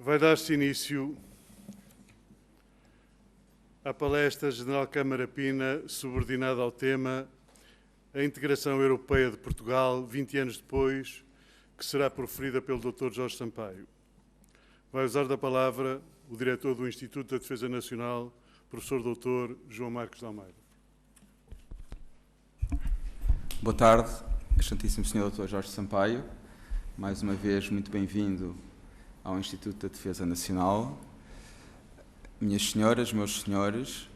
Vai dar-se início à palestra General Câmara Pina, subordinada ao tema A Integração Europeia de Portugal, 20 anos depois, que será proferida pelo Dr. Jorge Sampaio. Vai usar da palavra o diretor do Instituto da Defesa Nacional, professor Dr. João Marcos de Almeida. Boa tarde, excelentíssimo Sr. Dr. Jorge Sampaio. Mais uma vez, muito bem-vindo ao Instituto da Defesa Nacional. Minhas senhoras, meus senhores,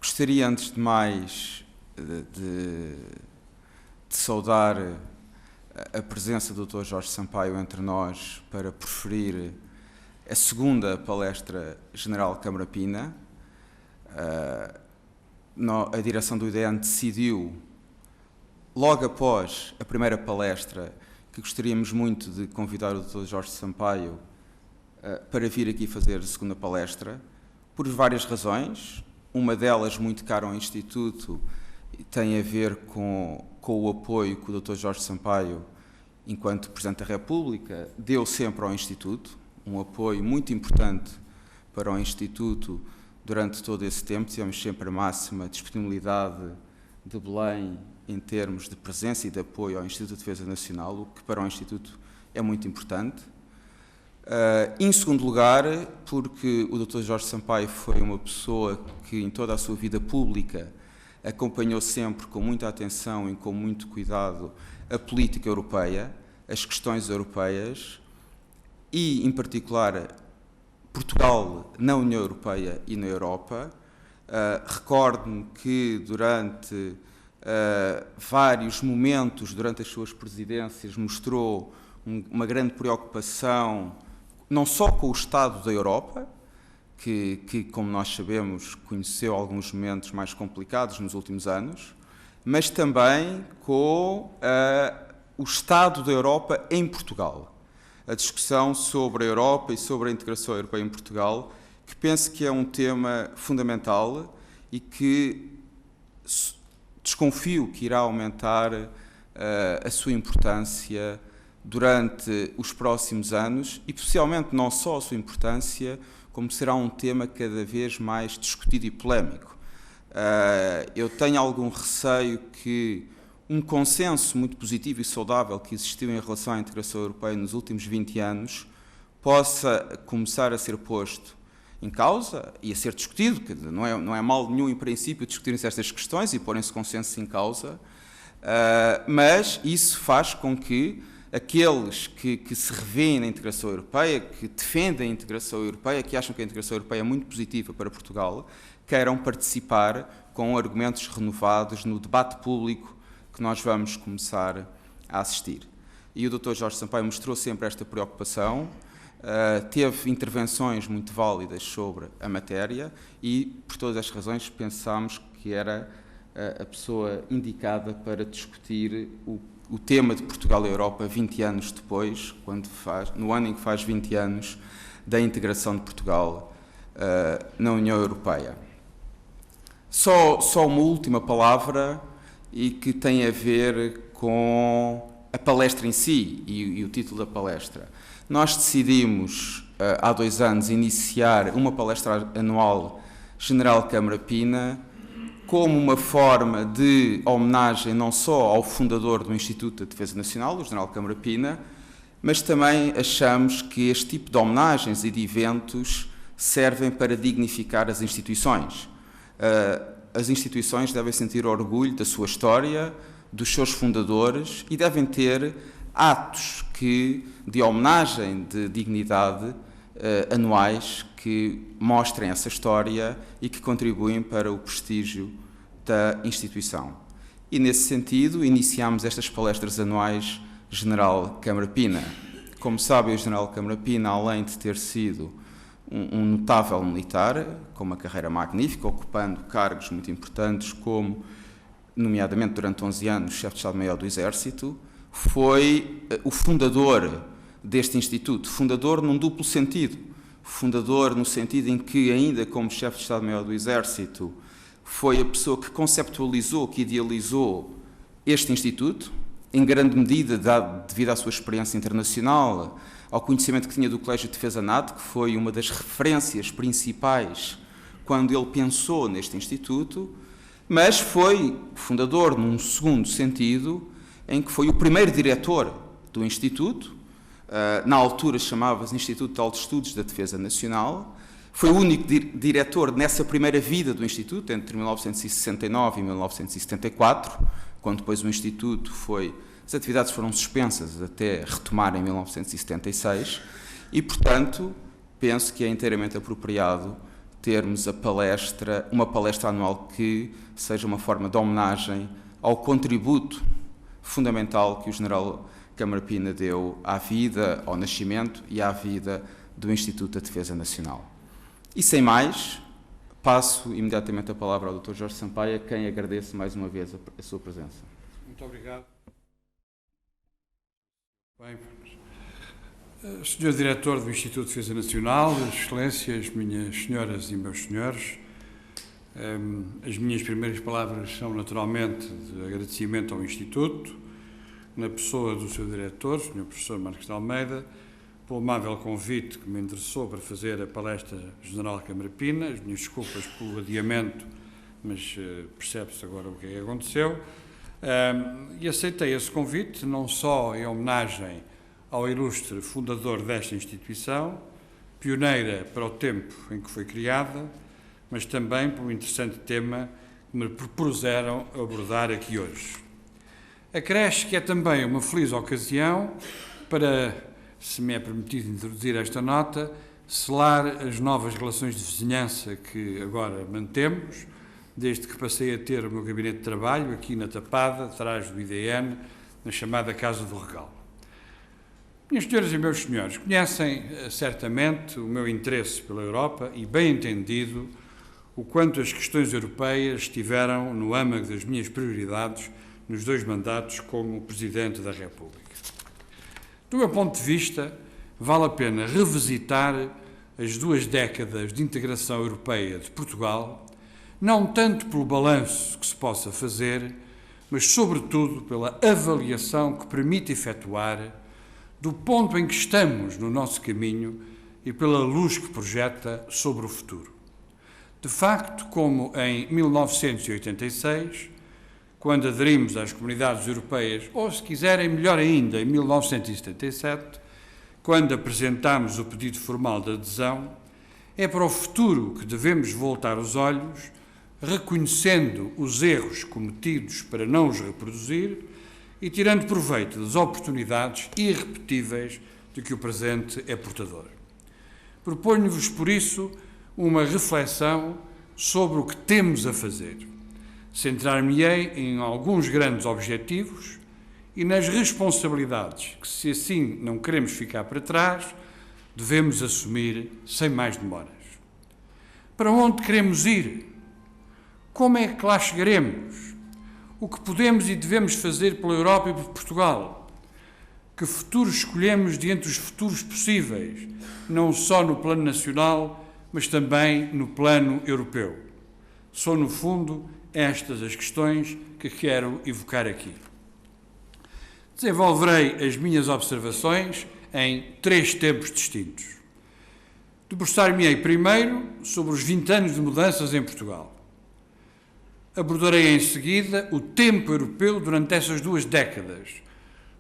gostaria, antes de mais, de saudar a presença do Dr. Jorge Sampaio entre nós para proferir a segunda palestra General Câmara Pina. A direção do IDN decidiu, logo após a primeira palestra, que gostaríamos muito de convidar o Dr. Jorge Sampaio para vir aqui fazer a segunda palestra, por várias razões. Uma delas, muito cara ao Instituto, tem a ver com o apoio que o Dr. Jorge Sampaio, enquanto Presidente da República, deu sempre ao Instituto, um apoio muito importante para o Instituto durante todo esse tempo. Tivemos sempre a máxima disponibilidade de Belém em termos de presença e de apoio ao Instituto de Defesa Nacional, o que para o Instituto é muito importante. Em segundo lugar, porque o Dr. Jorge Sampaio foi uma pessoa que em toda a sua vida pública acompanhou sempre com muita atenção e com muito cuidado a política europeia, as questões europeias e, em particular, Portugal na União Europeia e na Europa. Recordo-me que durante vários momentos durante as suas presidências mostrou uma grande preocupação não só com o estado da Europa, que, como nós sabemos, conheceu alguns momentos mais complicados nos últimos anos, mas também com o estado da Europa em Portugal. A discussão sobre a Europa e sobre a integração europeia em Portugal, que penso que é um tema fundamental e que desconfio que irá aumentar a sua importância durante os próximos anos e, possivelmente, não só a sua importância, como será um tema cada vez mais discutido e polémico. Eu tenho algum receio que um consenso muito positivo e saudável que existiu em relação à integração europeia nos últimos 20 anos possa começar a ser posto em causa e a ser discutido, que não é mal nenhum, em princípio, discutirem-se estas questões e porem-se consensos em causa, mas isso faz com que aqueles que se revêem na integração europeia, que defendem a integração europeia, que acham que a integração europeia é muito positiva para Portugal, queiram participar com argumentos renovados no debate público que nós vamos começar a assistir. E o Dr. Jorge Sampaio mostrou sempre esta preocupação, teve intervenções muito válidas sobre a matéria e, por todas as razões, pensámos que era a pessoa indicada para discutir o tema de Portugal e Europa 20 anos depois, no ano em que faz 20 anos da integração de Portugal na União Europeia. Só uma última palavra e que tem a ver com a palestra em si e o título da palestra. Nós decidimos, há 2 anos, iniciar uma palestra anual General Câmara Pina como uma forma de homenagem não só ao fundador do Instituto da Defesa Nacional, o General Câmara Pina, mas também achamos que este tipo de homenagens e de eventos servem para dignificar as instituições. As instituições devem sentir orgulho da sua história, dos seus fundadores e devem ter atos de homenagem, de dignidade, anuais que mostrem essa história e que contribuem para o prestígio da instituição. E, nesse sentido, iniciamos estas palestras anuais General Câmara Pina. Como sabem, o General Câmara Pina, além de ter sido um notável militar, com uma carreira magnífica, ocupando cargos muito importantes, como, nomeadamente, durante 11 anos, chefe de Estado-Maior do Exército, foi o fundador deste Instituto, fundador num duplo sentido. Fundador no sentido em que, ainda como chefe de Estado-Maior do Exército, foi a pessoa que conceptualizou, que idealizou este Instituto, em grande medida devido à sua experiência internacional, ao conhecimento que tinha do Colégio de Defesa NATO, que foi uma das referências principais quando ele pensou neste Instituto, mas foi fundador, num segundo sentido, em que foi o primeiro diretor do Instituto, na altura chamava-se Instituto de Altos Estudos da Defesa Nacional, foi o único diretor nessa primeira vida do Instituto, entre 1969 e 1974, quando depois o Instituto as atividades foram suspensas até retomar em 1976, e, portanto, penso que é inteiramente apropriado termos uma palestra anual que seja uma forma de homenagem ao contributo fundamental que o General Câmara Pina deu à vida, ao nascimento e à vida do Instituto da Defesa Nacional. E sem mais, passo imediatamente a palavra ao Dr. Jorge Sampaio, a quem agradeço mais uma vez a sua presença. Muito obrigado. Bem, Sr. Diretor do Instituto de Defesa Nacional, Excelências, minhas senhoras e meus senhores, as minhas primeiras palavras são naturalmente de agradecimento ao Instituto, na pessoa do seu diretor, Sr. Professor Marques de Almeida, pelo amável convite que me endereçou para fazer a palestra General Câmara Pina. As minhas desculpas pelo adiamento, mas percebe-se agora o que é que aconteceu. E aceitei esse convite, não só em homenagem ao ilustre fundador desta instituição, pioneira para o tempo em que foi criada, mas também pelo interessante tema que me propuseram abordar aqui hoje. Acresce que é também uma feliz ocasião para, se me é permitido introduzir esta nota, selar as novas relações de vizinhança que agora mantemos, desde que passei a ter o meu gabinete de trabalho aqui na Tapada, atrás do IDN, na chamada Casa do Regal. Minhas senhoras e meus senhores, conhecem certamente o meu interesse pela Europa e, bem entendido, o quanto as questões europeias estiveram no âmago das minhas prioridades nos 2 mandatos como Presidente da República. Do meu ponto de vista, vale a pena revisitar as 2 décadas de integração europeia de Portugal, não tanto pelo balanço que se possa fazer, mas sobretudo pela avaliação que permite efetuar do ponto em que estamos no nosso caminho e pela luz que projeta sobre o futuro. De facto, como em 1986, quando aderimos às comunidades europeias, ou se quiserem melhor ainda, em 1977, quando apresentámos o pedido formal de adesão, é para o futuro que devemos voltar os olhos, reconhecendo os erros cometidos para não os reproduzir e tirando proveito das oportunidades irrepetíveis de que o presente é portador. Proponho-vos, por isso, uma reflexão sobre o que temos a fazer. Centrar-me-ei em alguns grandes objetivos e nas responsabilidades que, se assim não queremos ficar para trás, devemos assumir sem mais demoras. Para onde queremos ir? Como é que lá chegaremos? O que podemos e devemos fazer pela Europa e por Portugal? Que futuro escolhemos de entre os futuros possíveis, não só no plano nacional, mas também no plano europeu? São, no fundo, estas as questões que quero evocar aqui. Desenvolverei as minhas observações em 3 tempos distintos. Debruçar-me-ei primeiro sobre os 20 anos de mudanças em Portugal. Abordarei em seguida o tempo europeu durante essas 2 décadas,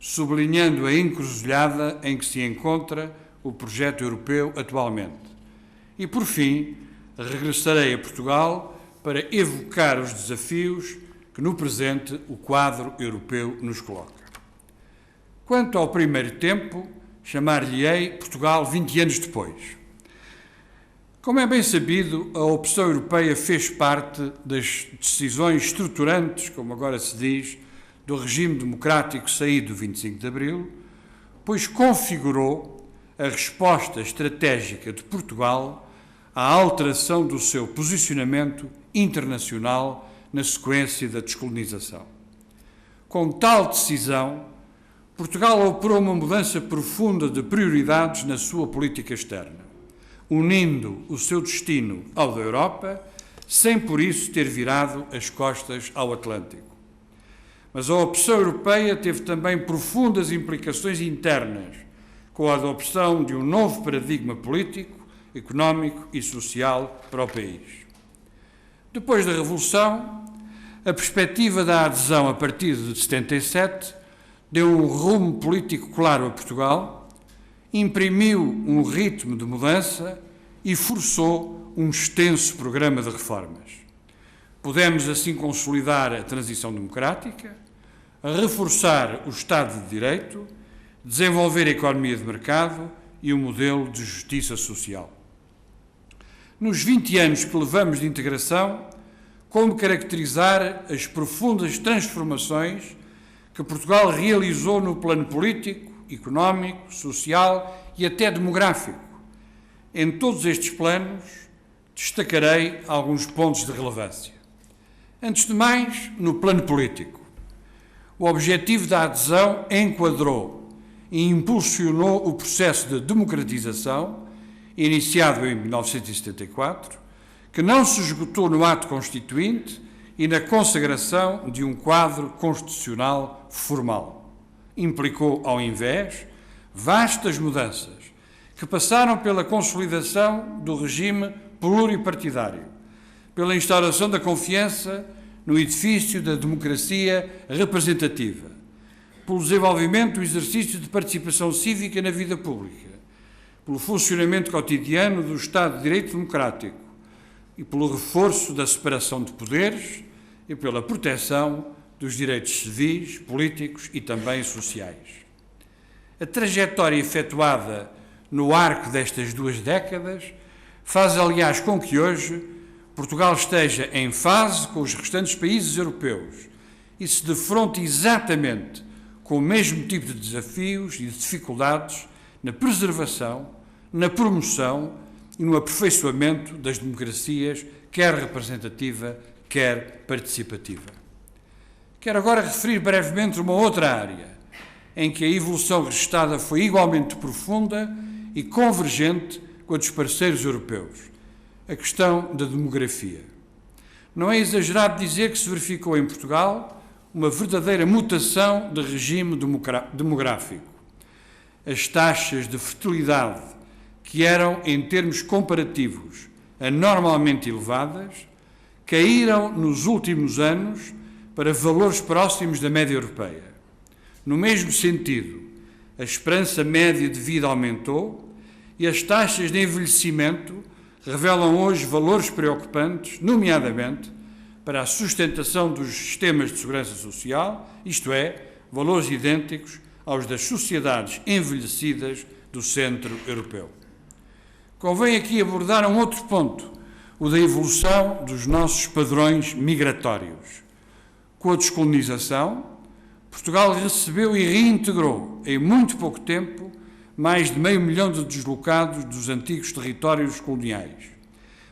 sublinhando a encruzilhada em que se encontra o projeto europeu atualmente. E, por fim, regressarei a Portugal para evocar os desafios que, no presente, o quadro europeu nos coloca. Quanto ao primeiro tempo, chamar-lhe-ei Portugal 20 anos depois. Como é bem sabido, a opção europeia fez parte das decisões estruturantes, como agora se diz, do regime democrático saído do 25 de Abril, pois configurou a resposta estratégica de Portugal à alteração do seu posicionamento internacional na sequência da descolonização. Com tal decisão, Portugal operou uma mudança profunda de prioridades na sua política externa, unindo o seu destino ao da Europa, sem por isso ter virado as costas ao Atlântico. Mas a opção europeia teve também profundas implicações internas, com a adopção de um novo paradigma político, económico e social para o país. Depois da Revolução, a perspectiva da adesão a partir de 77 deu um rumo político claro a Portugal, imprimiu um ritmo de mudança e forçou um extenso programa de reformas. Pudemos assim consolidar a transição democrática, reforçar o Estado de Direito, desenvolver a economia de mercado e o modelo de justiça social. Nos 20 anos que levamos de integração, como caracterizar as profundas transformações que Portugal realizou no plano político, económico, social e até demográfico? Em todos estes planos, destacarei alguns pontos de relevância. Antes de mais, no plano político, o objetivo da adesão enquadrou e impulsionou o processo de democratização, iniciado em 1974, que não se esgotou no ato constituinte e na consagração de um quadro constitucional formal. Implicou, ao invés, vastas mudanças que passaram pela consolidação do regime pluripartidário, pela instauração da confiança no edifício da democracia representativa, pelo desenvolvimento do exercício de participação cívica na vida pública, pelo funcionamento cotidiano do Estado de Direito Democrático e pelo reforço da separação de poderes e pela proteção dos direitos civis, políticos e também sociais. A trajetória efetuada no arco destas 2 décadas faz, aliás, com que hoje Portugal esteja em fase com os restantes países europeus e se defronte exatamente com o mesmo tipo de desafios e de dificuldades na preservação, na promoção e no aperfeiçoamento das democracias, quer representativa, quer participativa. Quero agora referir brevemente uma outra área em que a evolução registada foi igualmente profunda e convergente com a dos parceiros europeus, a questão da demografia. Não é exagerado dizer que se verificou em Portugal uma verdadeira mutação de regime demográfico. As taxas de fertilidade, que eram, em termos comparativos, anormalmente elevadas, caíram nos últimos anos para valores próximos da média europeia. No mesmo sentido, a esperança média de vida aumentou e as taxas de envelhecimento revelam hoje valores preocupantes, nomeadamente para a sustentação dos sistemas de segurança social, isto é, valores idênticos aos das sociedades envelhecidas do centro europeu. Convém aqui abordar um outro ponto, o da evolução dos nossos padrões migratórios. Com a descolonização, Portugal recebeu e reintegrou, em muito pouco tempo, mais de 500 mil de deslocados dos antigos territórios coloniais.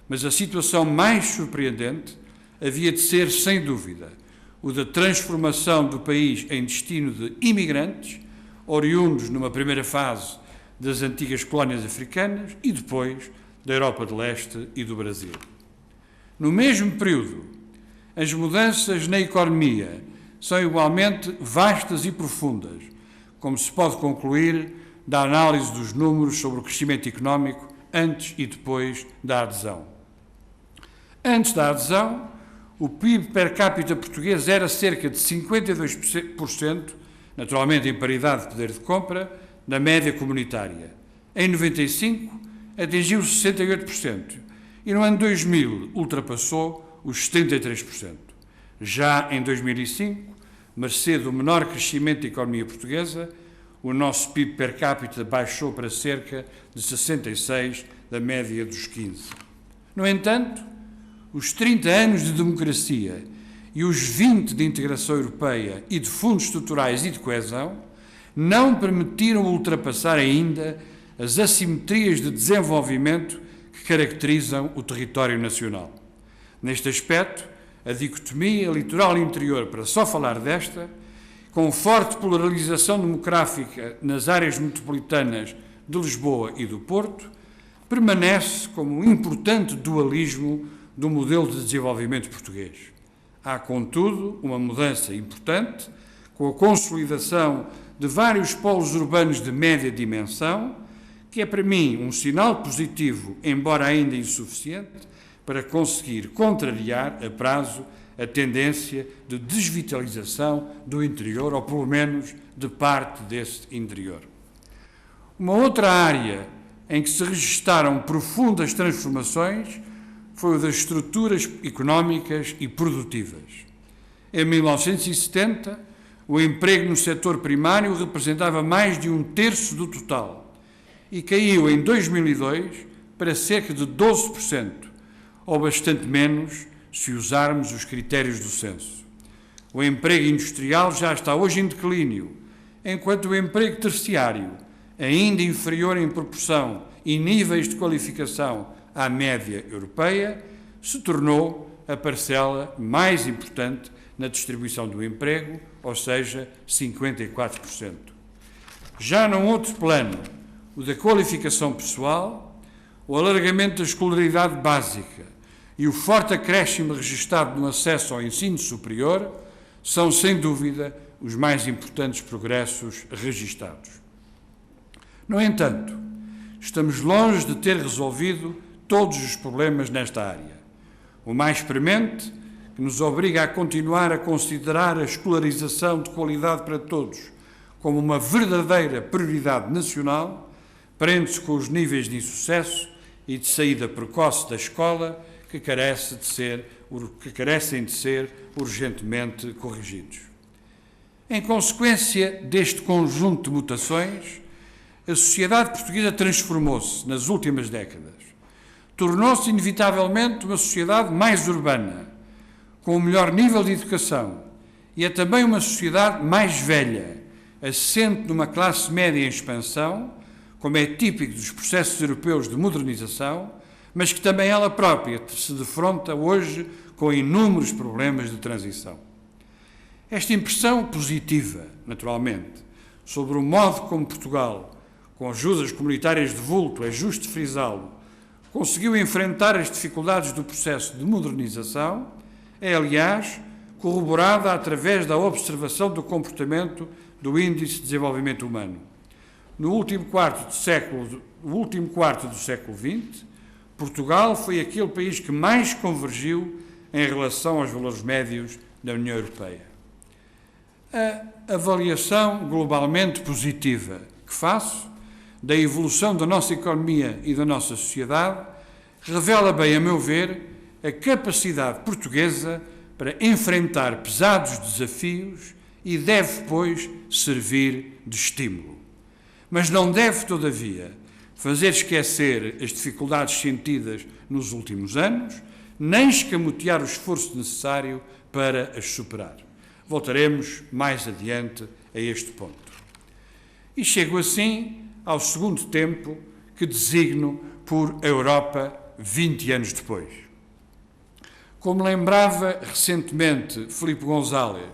Mas a situação mais surpreendente havia de ser, sem dúvida, o da transformação do país em destino de imigrantes, oriundos numa primeira fase das antigas colónias africanas e depois da Europa de Leste e do Brasil. No mesmo período, as mudanças na economia são igualmente vastas e profundas, como se pode concluir da análise dos números sobre o crescimento económico antes e depois da adesão. Antes da adesão, o PIB per capita português era cerca de 52%, naturalmente em paridade de poder de compra, da média comunitária. Em 95, atingiu 68% e no ano 2000 ultrapassou os 73%. Já em 2005, mercê do menor crescimento da economia portuguesa, o nosso PIB per capita baixou para cerca de 66% da média dos 15%. No entanto, os 30 anos de democracia e os 20 de integração europeia e de fundos estruturais e de coesão não permitiram ultrapassar ainda as assimetrias de desenvolvimento que caracterizam o território nacional. Neste aspecto, a dicotomia litoral-interior, para só falar desta, com forte polarização demográfica nas áreas metropolitanas de Lisboa e do Porto, permanece como um importante dualismo do modelo de desenvolvimento português. Há, contudo, uma mudança importante, com a consolidação de vários polos urbanos de média dimensão, que é para mim um sinal positivo, embora ainda insuficiente, para conseguir contrariar a prazo a tendência de desvitalização do interior, ou pelo menos de parte desse interior. Uma outra área em que se registaram profundas transformações foi o das estruturas económicas e produtivas. Em 1970, o emprego no setor primário representava mais de 1/3 do total e caiu em 2002 para cerca de 12%, ou bastante menos se usarmos os critérios do censo. O emprego industrial já está hoje em declínio, enquanto o emprego terciário, ainda inferior em proporção e níveis de qualificação à média europeia, se tornou a parcela mais importante na distribuição do emprego, ou seja, 54%. Já num outro plano, o da qualificação pessoal, o alargamento da escolaridade básica e o forte acréscimo registado no acesso ao ensino superior são, sem dúvida, os mais importantes progressos registados. No entanto, estamos longe de ter resolvido todos os problemas nesta área. O mais premente, que nos obriga a continuar a considerar a escolarização de qualidade para todos como uma verdadeira prioridade nacional, prende-se com os níveis de insucesso e de saída precoce da escola que carecem de ser urgentemente corrigidos. Em consequência deste conjunto de mutações, a sociedade portuguesa transformou-se nas últimas décadas. Tornou-se inevitavelmente uma sociedade mais urbana, com um melhor nível de educação, e é também uma sociedade mais velha, assente numa classe média em expansão, como é típico dos processos europeus de modernização, mas que também ela própria se defronta hoje com inúmeros problemas de transição. Esta impressão positiva, naturalmente, sobre o modo como Portugal, com ajudas comunitárias de vulto, é justo frisá-lo, conseguiu enfrentar as dificuldades do processo de modernização, é, aliás, corroborada através da observação do comportamento do Índice de Desenvolvimento Humano. No último quarto do século XX, Portugal foi aquele país que mais convergiu em relação aos valores médios da União Europeia. A avaliação globalmente positiva que faço da evolução da nossa economia e da nossa sociedade revela bem, a meu ver, a capacidade portuguesa para enfrentar pesados desafios e deve, pois, servir de estímulo. Mas não deve, todavia, fazer esquecer as dificuldades sentidas nos últimos anos, nem escamotear o esforço necessário para as superar. Voltaremos mais adiante a este ponto. E chego assim ao segundo tempo que designo por Europa 20 anos depois. Como lembrava recentemente Filipe González,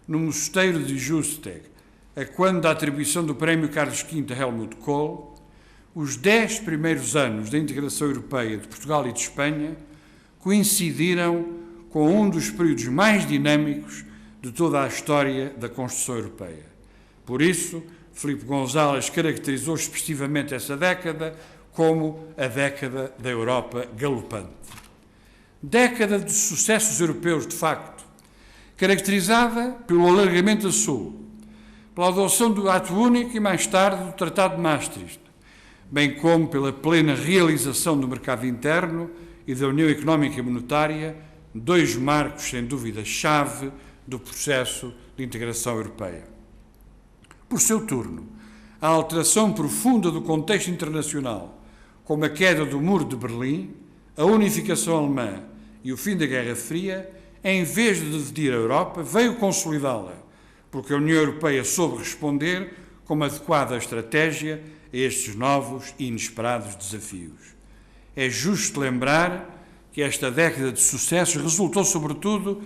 no mosteiro de Justeg, a quando da atribuição do Prémio Carlos V a Helmut Kohl, os 10 primeiros anos da integração europeia de Portugal e de Espanha coincidiram com um dos períodos mais dinâmicos de toda a história da construção europeia. Por isso, Filipe González caracterizou expressivamente essa década como a década da Europa galopante. Década de sucessos europeus, de facto, caracterizada pelo alargamento a sul, pela adoção do Ato Único e, mais tarde, do Tratado de Maastricht, bem como pela plena realização do mercado interno e da União Económica e Monetária, dois marcos, sem dúvida-chave, do processo de integração europeia. Por seu turno, a alteração profunda do contexto internacional, como a queda do Muro de Berlim, a unificação alemã e o fim da Guerra Fria, em vez de dividir a Europa, veio consolidá-la, porque a União Europeia soube responder com uma adequada estratégia a estes novos e inesperados desafios. É justo lembrar que esta década de sucessos resultou, sobretudo,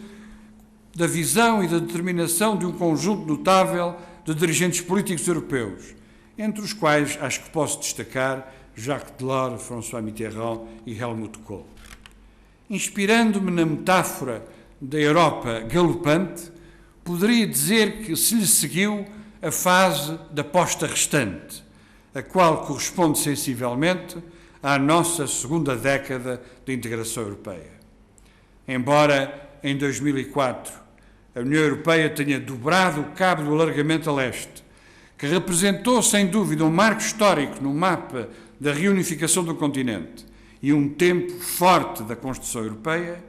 da visão e da determinação de um conjunto notável de dirigentes políticos europeus, entre os quais acho que posso destacar Jacques Delors, François Mitterrand e Helmut Kohl. Inspirando-me na metáfora da Europa galopante, poderia dizer que se lhe seguiu a fase da posta restante, a qual corresponde sensivelmente à nossa segunda década de integração europeia. Embora, em 2004, a União Europeia tenha dobrado o cabo do alargamento a leste, que representou, sem dúvida, um marco histórico no mapa da reunificação do continente e um tempo forte da construção europeia,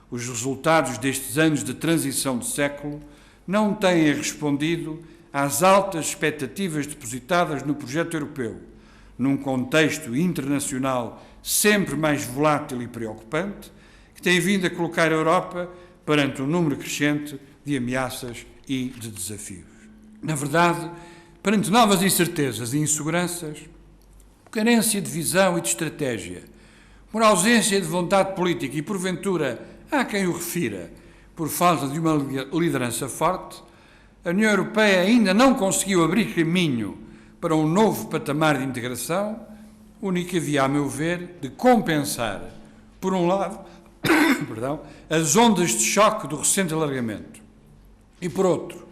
os resultados destes anos de transição de século não têm respondido às altas expectativas depositadas no projeto europeu, num contexto internacional sempre mais volátil e preocupante, que tem vindo a colocar a Europa perante um número crescente de ameaças e de desafios. Na verdade, perante novas incertezas e inseguranças, por carência de visão e de estratégia, por ausência de vontade política e, porventura, há quem o refira, por falta de uma liderança forte, a União Europeia ainda não conseguiu abrir caminho para um novo patamar de integração, única via, a meu ver, de compensar, por um lado, as ondas de choque do recente alargamento e, por outro,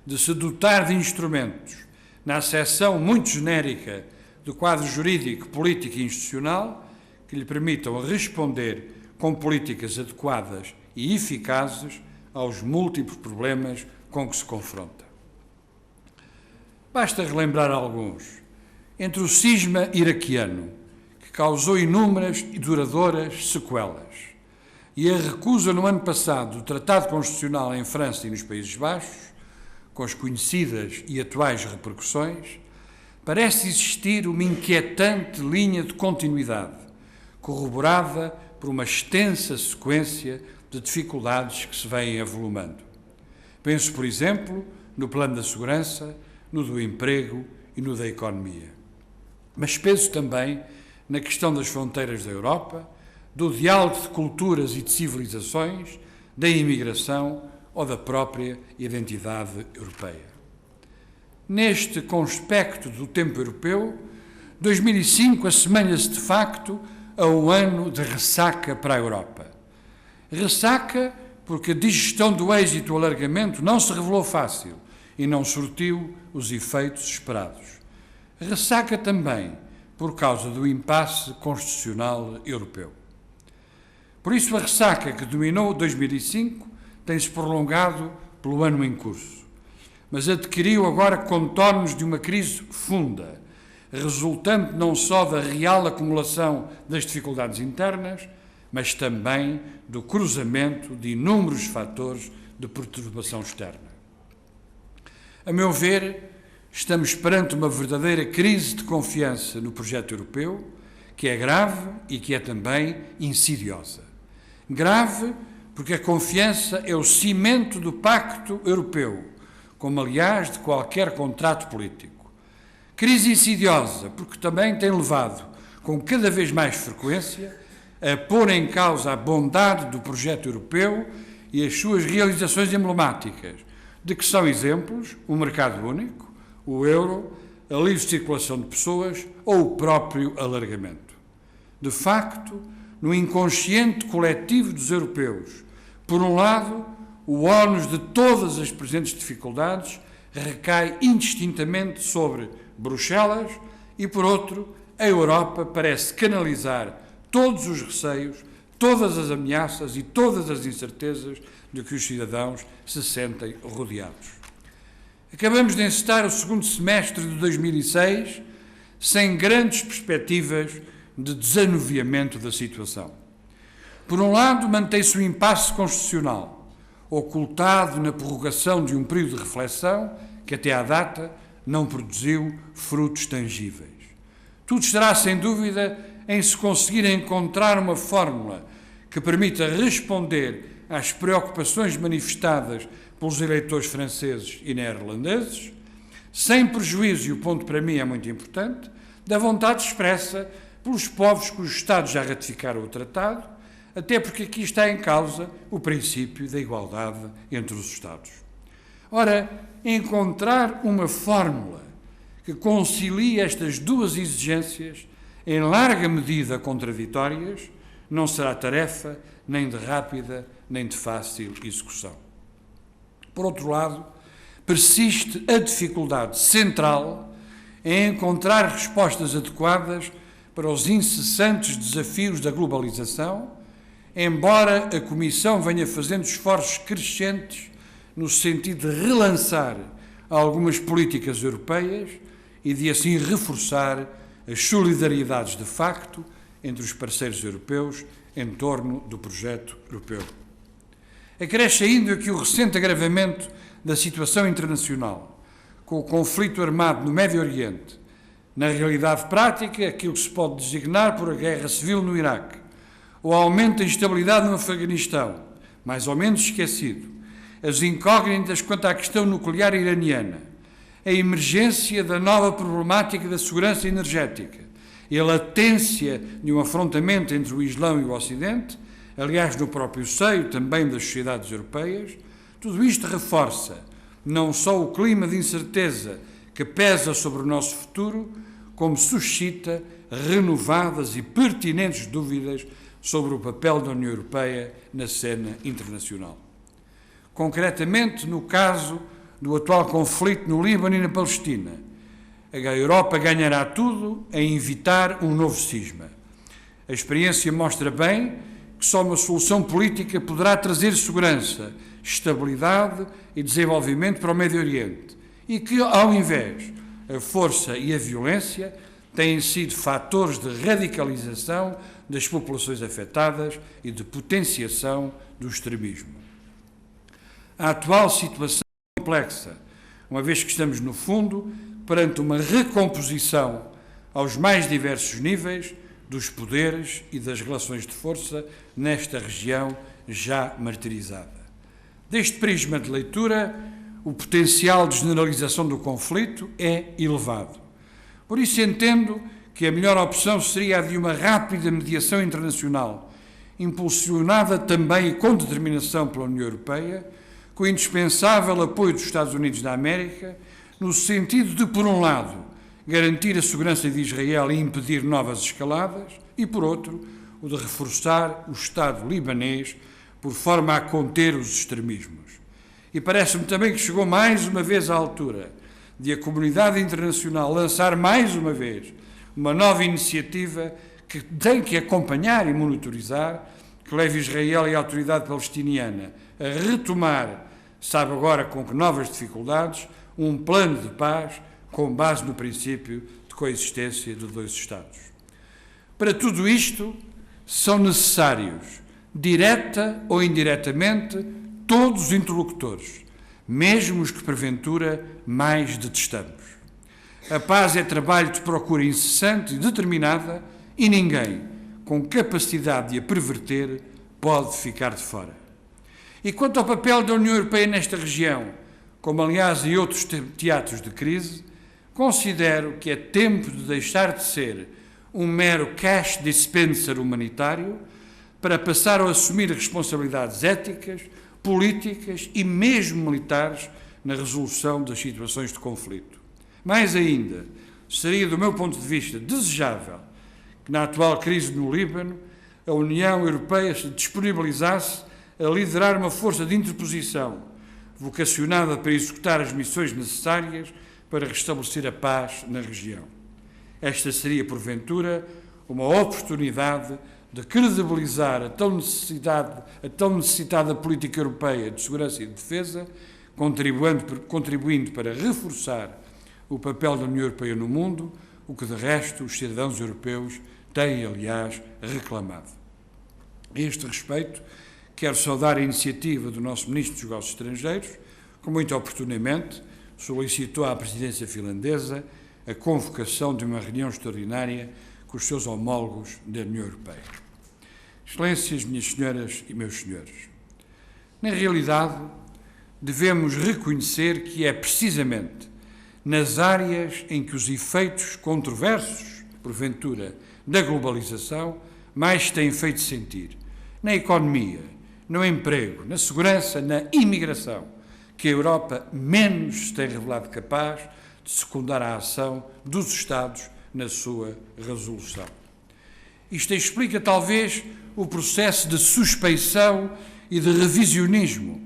de se dotar de instrumentos na acessão muito genérica do quadro jurídico, político e institucional que lhe permitam responder com políticas adequadas e eficazes aos múltiplos problemas com que se confronta. Basta relembrar alguns. Entre o cisma iraquiano, que causou inúmeras e duradouras sequelas, e a recusa no ano passado do Tratado Constitucional em França e nos Países Baixos, com as conhecidas e atuais repercussões, parece existir uma inquietante linha de continuidade, corroborada por uma extensa sequência de dificuldades que se vêm avolumando. Penso, por exemplo, no plano da segurança, no do emprego e no da economia. Mas penso também na questão das fronteiras da Europa, do diálogo de culturas e de civilizações, da imigração ou da própria identidade europeia. Neste conspecto do tempo europeu, 2005 assemelha-se de facto a um ano de ressaca para a Europa. Ressaca porque a digestão do êxito do alargamento não se revelou fácil e não surtiu os efeitos esperados. Ressaca também por causa do impasse constitucional europeu. Por isso, a ressaca que dominou 2005 tem-se prolongado pelo ano em curso, mas adquiriu agora contornos de uma crise funda, resultante não só da real acumulação das dificuldades internas, mas também do cruzamento de inúmeros fatores de perturbação externa. A meu ver, estamos perante uma verdadeira crise de confiança no projeto europeu, que é grave e que é também insidiosa. Grave porque a confiança é o cimento do pacto europeu, como aliás de qualquer contrato político. Crise insidiosa porque também tem levado, com cada vez mais frequência, a pôr em causa a bondade do projeto europeu e as suas realizações emblemáticas, de que são exemplos o mercado único, o euro, a livre circulação de pessoas ou o próprio alargamento. De facto, no inconsciente coletivo dos europeus, por um lado, o ónus de todas as presentes dificuldades recai indistintamente sobre Bruxelas e, por outro, a Europa parece canalizar todos os receios, todas as ameaças e todas as incertezas de que os cidadãos se sentem rodeados. Acabamos de encetar o segundo semestre de 2006 sem grandes perspectivas de desanuviamento da situação. Por um lado, mantém-se o impasse constitucional, ocultado na prorrogação de um período de reflexão que até à data não produziu frutos tangíveis. Tudo estará, sem dúvida, em se conseguir encontrar uma fórmula que permita responder às preocupações manifestadas pelos eleitores franceses e neerlandeses, sem prejuízo, e o ponto para mim é muito importante, da vontade expressa pelos povos cujos Estados já ratificaram o tratado, até porque aqui está em causa o princípio da igualdade entre os Estados. Ora, encontrar uma fórmula que concilie estas duas exigências, em larga medida contraditórias, não será tarefa nem de rápida nem de fácil execução. Por outro lado, persiste a dificuldade central em encontrar respostas adequadas para os incessantes desafios da globalização, embora a Comissão venha fazendo esforços crescentes no sentido de relançar algumas políticas europeias e de assim reforçar as solidariedades de facto entre os parceiros europeus em torno do projeto europeu. Acresce ainda que o recente agravamento da situação internacional, com o conflito armado no Médio Oriente, na realidade prática, aquilo que se pode designar por a guerra civil no Iraque, o aumento da instabilidade no Afeganistão, mais ou menos esquecido, as incógnitas quanto à questão nuclear iraniana, a emergência da nova problemática da segurança energética e a latência de um afrontamento entre o Islão e o Ocidente, aliás, no próprio seio também das sociedades europeias, tudo isto reforça não só o clima de incerteza que pesa sobre o nosso futuro, como suscita renovadas e pertinentes dúvidas sobre o papel da União Europeia na cena internacional. Concretamente, no caso do atual conflito no Líbano e na Palestina, a Europa ganhará tudo em evitar um novo cisma. A experiência mostra bem que só uma solução política poderá trazer segurança, estabilidade e desenvolvimento para o Médio Oriente e que, ao invés, a força e a violência têm sido fatores de radicalização das populações afetadas e de potenciação do extremismo. A atual situação é complexa, uma vez que estamos, no fundo, perante uma recomposição aos mais diversos níveis dos poderes e das relações de força nesta região já martirizada. Deste prisma de leitura, o potencial de generalização do conflito é elevado. Por isso entendo que a melhor opção seria a de uma rápida mediação internacional, impulsionada também e com determinação pela União Europeia, com o indispensável apoio dos Estados Unidos da América, no sentido de, por um lado, garantir a segurança de Israel e impedir novas escaladas, e, por outro, o de reforçar o Estado libanês por forma a conter os extremismos. E parece-me também que chegou mais uma vez à altura de a comunidade internacional lançar mais uma vez uma nova iniciativa que tem que acompanhar e monitorizar, que leve Israel e a autoridade palestiniana a retomar, sabe agora com que novas dificuldades, um plano de paz com base no princípio de coexistência de dois Estados. Para tudo isto, são necessários, direta ou indiretamente, todos os interlocutores, mesmo os que porventura mais detestamos. A paz é trabalho de procura incessante e determinada e ninguém, com capacidade de a perverter, pode ficar de fora. E quanto ao papel da União Europeia nesta região, como aliás em outros teatros de crise, considero que é tempo de deixar de ser um mero cash dispenser humanitário para passar a assumir responsabilidades éticas, políticas e mesmo militares na resolução das situações de conflito. Mais ainda, seria, do meu ponto de vista, desejável que, na atual crise no Líbano, a União Europeia se disponibilizasse a liderar uma força de interposição vocacionada para executar as missões necessárias para restabelecer a paz na região. Esta seria, porventura, uma oportunidade de credibilizar a tão necessitada política europeia de segurança e de defesa, contribuindo para reforçar o papel da União Europeia no mundo, o que, de resto, os cidadãos europeus têm, aliás, reclamado. A este respeito, quero saudar a iniciativa do nosso Ministro dos Negócios Estrangeiros, que muito oportunamente solicitou à presidência finlandesa a convocação de uma reunião extraordinária com os seus homólogos da União Europeia. Excelências, minhas senhoras e meus senhores, na realidade, devemos reconhecer que é precisamente nas áreas em que os efeitos controversos, porventura, da globalização, mais têm feito sentir, na economia, no emprego, na segurança, na imigração, que a Europa menos se tem revelado capaz de secundar a ação dos Estados na sua resolução. Isto explica, talvez, o processo de suspeição e de revisionismo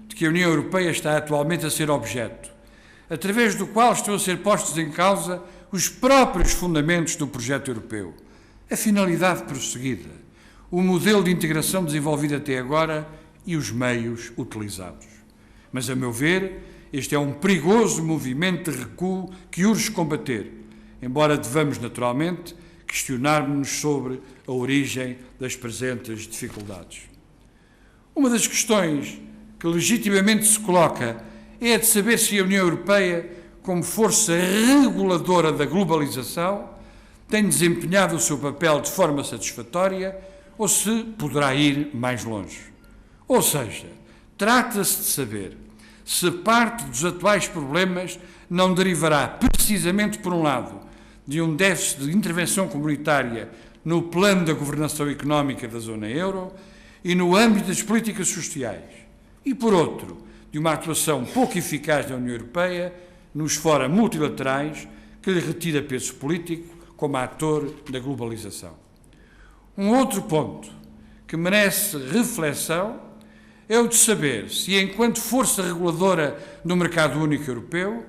de que a União Europeia está atualmente a ser objeto, através do qual estão a ser postos em causa os próprios fundamentos do projeto europeu, a finalidade prosseguida, o modelo de integração desenvolvido até agora e os meios utilizados. Mas, a meu ver, este é um perigoso movimento de recuo que urge combater, embora devamos, naturalmente, questionar-nos sobre a origem das presentes dificuldades. Uma das questões que legitimamente se coloca é a de saber se a União Europeia, como força reguladora da globalização, tem desempenhado o seu papel de forma satisfatória ou se poderá ir mais longe. Ou seja, trata-se de saber se parte dos atuais problemas não derivará precisamente, por um lado, de um déficit de intervenção comunitária no plano da governação económica da zona euro e no âmbito das políticas sociais, e, por outro, de uma atuação pouco eficaz da União Europeia nos fora multilaterais que lhe retira peso político como ator da globalização. Um outro ponto que merece reflexão é o de saber se, enquanto força reguladora do mercado único europeu,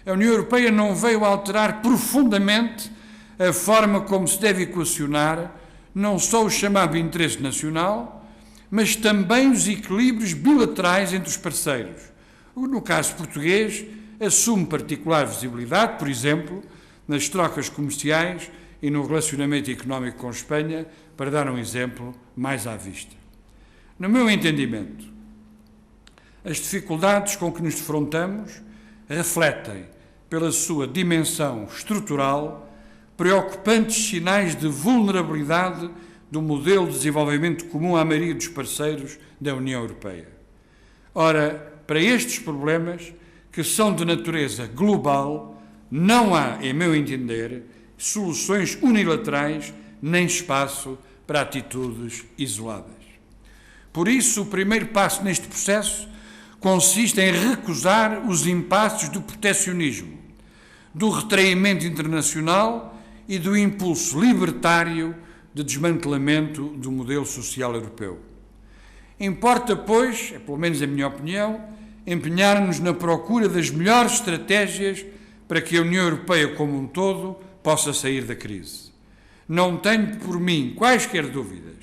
a União Europeia não veio alterar profundamente a forma como se deve equacionar não só o chamado interesse nacional, mas também os equilíbrios bilaterais entre os parceiros. No caso português, assume particular visibilidade, por exemplo, nas trocas comerciais e no relacionamento económico com Espanha, para dar um exemplo mais à vista. No meu entendimento, as dificuldades com que nos defrontamos refletem, pela sua dimensão estrutural, preocupantes sinais de vulnerabilidade do modelo de desenvolvimento comum à maioria dos parceiros da União Europeia. Ora, para estes problemas, que são de natureza global, não há, em meu entender, soluções unilaterais nem espaço para atitudes isoladas. Por isso, o primeiro passo neste processo consiste em recusar os impasses do proteccionismo, do retraimento internacional e do impulso libertário de desmantelamento do modelo social europeu. Importa, pois, pelo menos a minha opinião, empenhar-nos na procura das melhores estratégias para que a União Europeia como um todo possa sair da crise. Não tenho por mim quaisquer dúvidas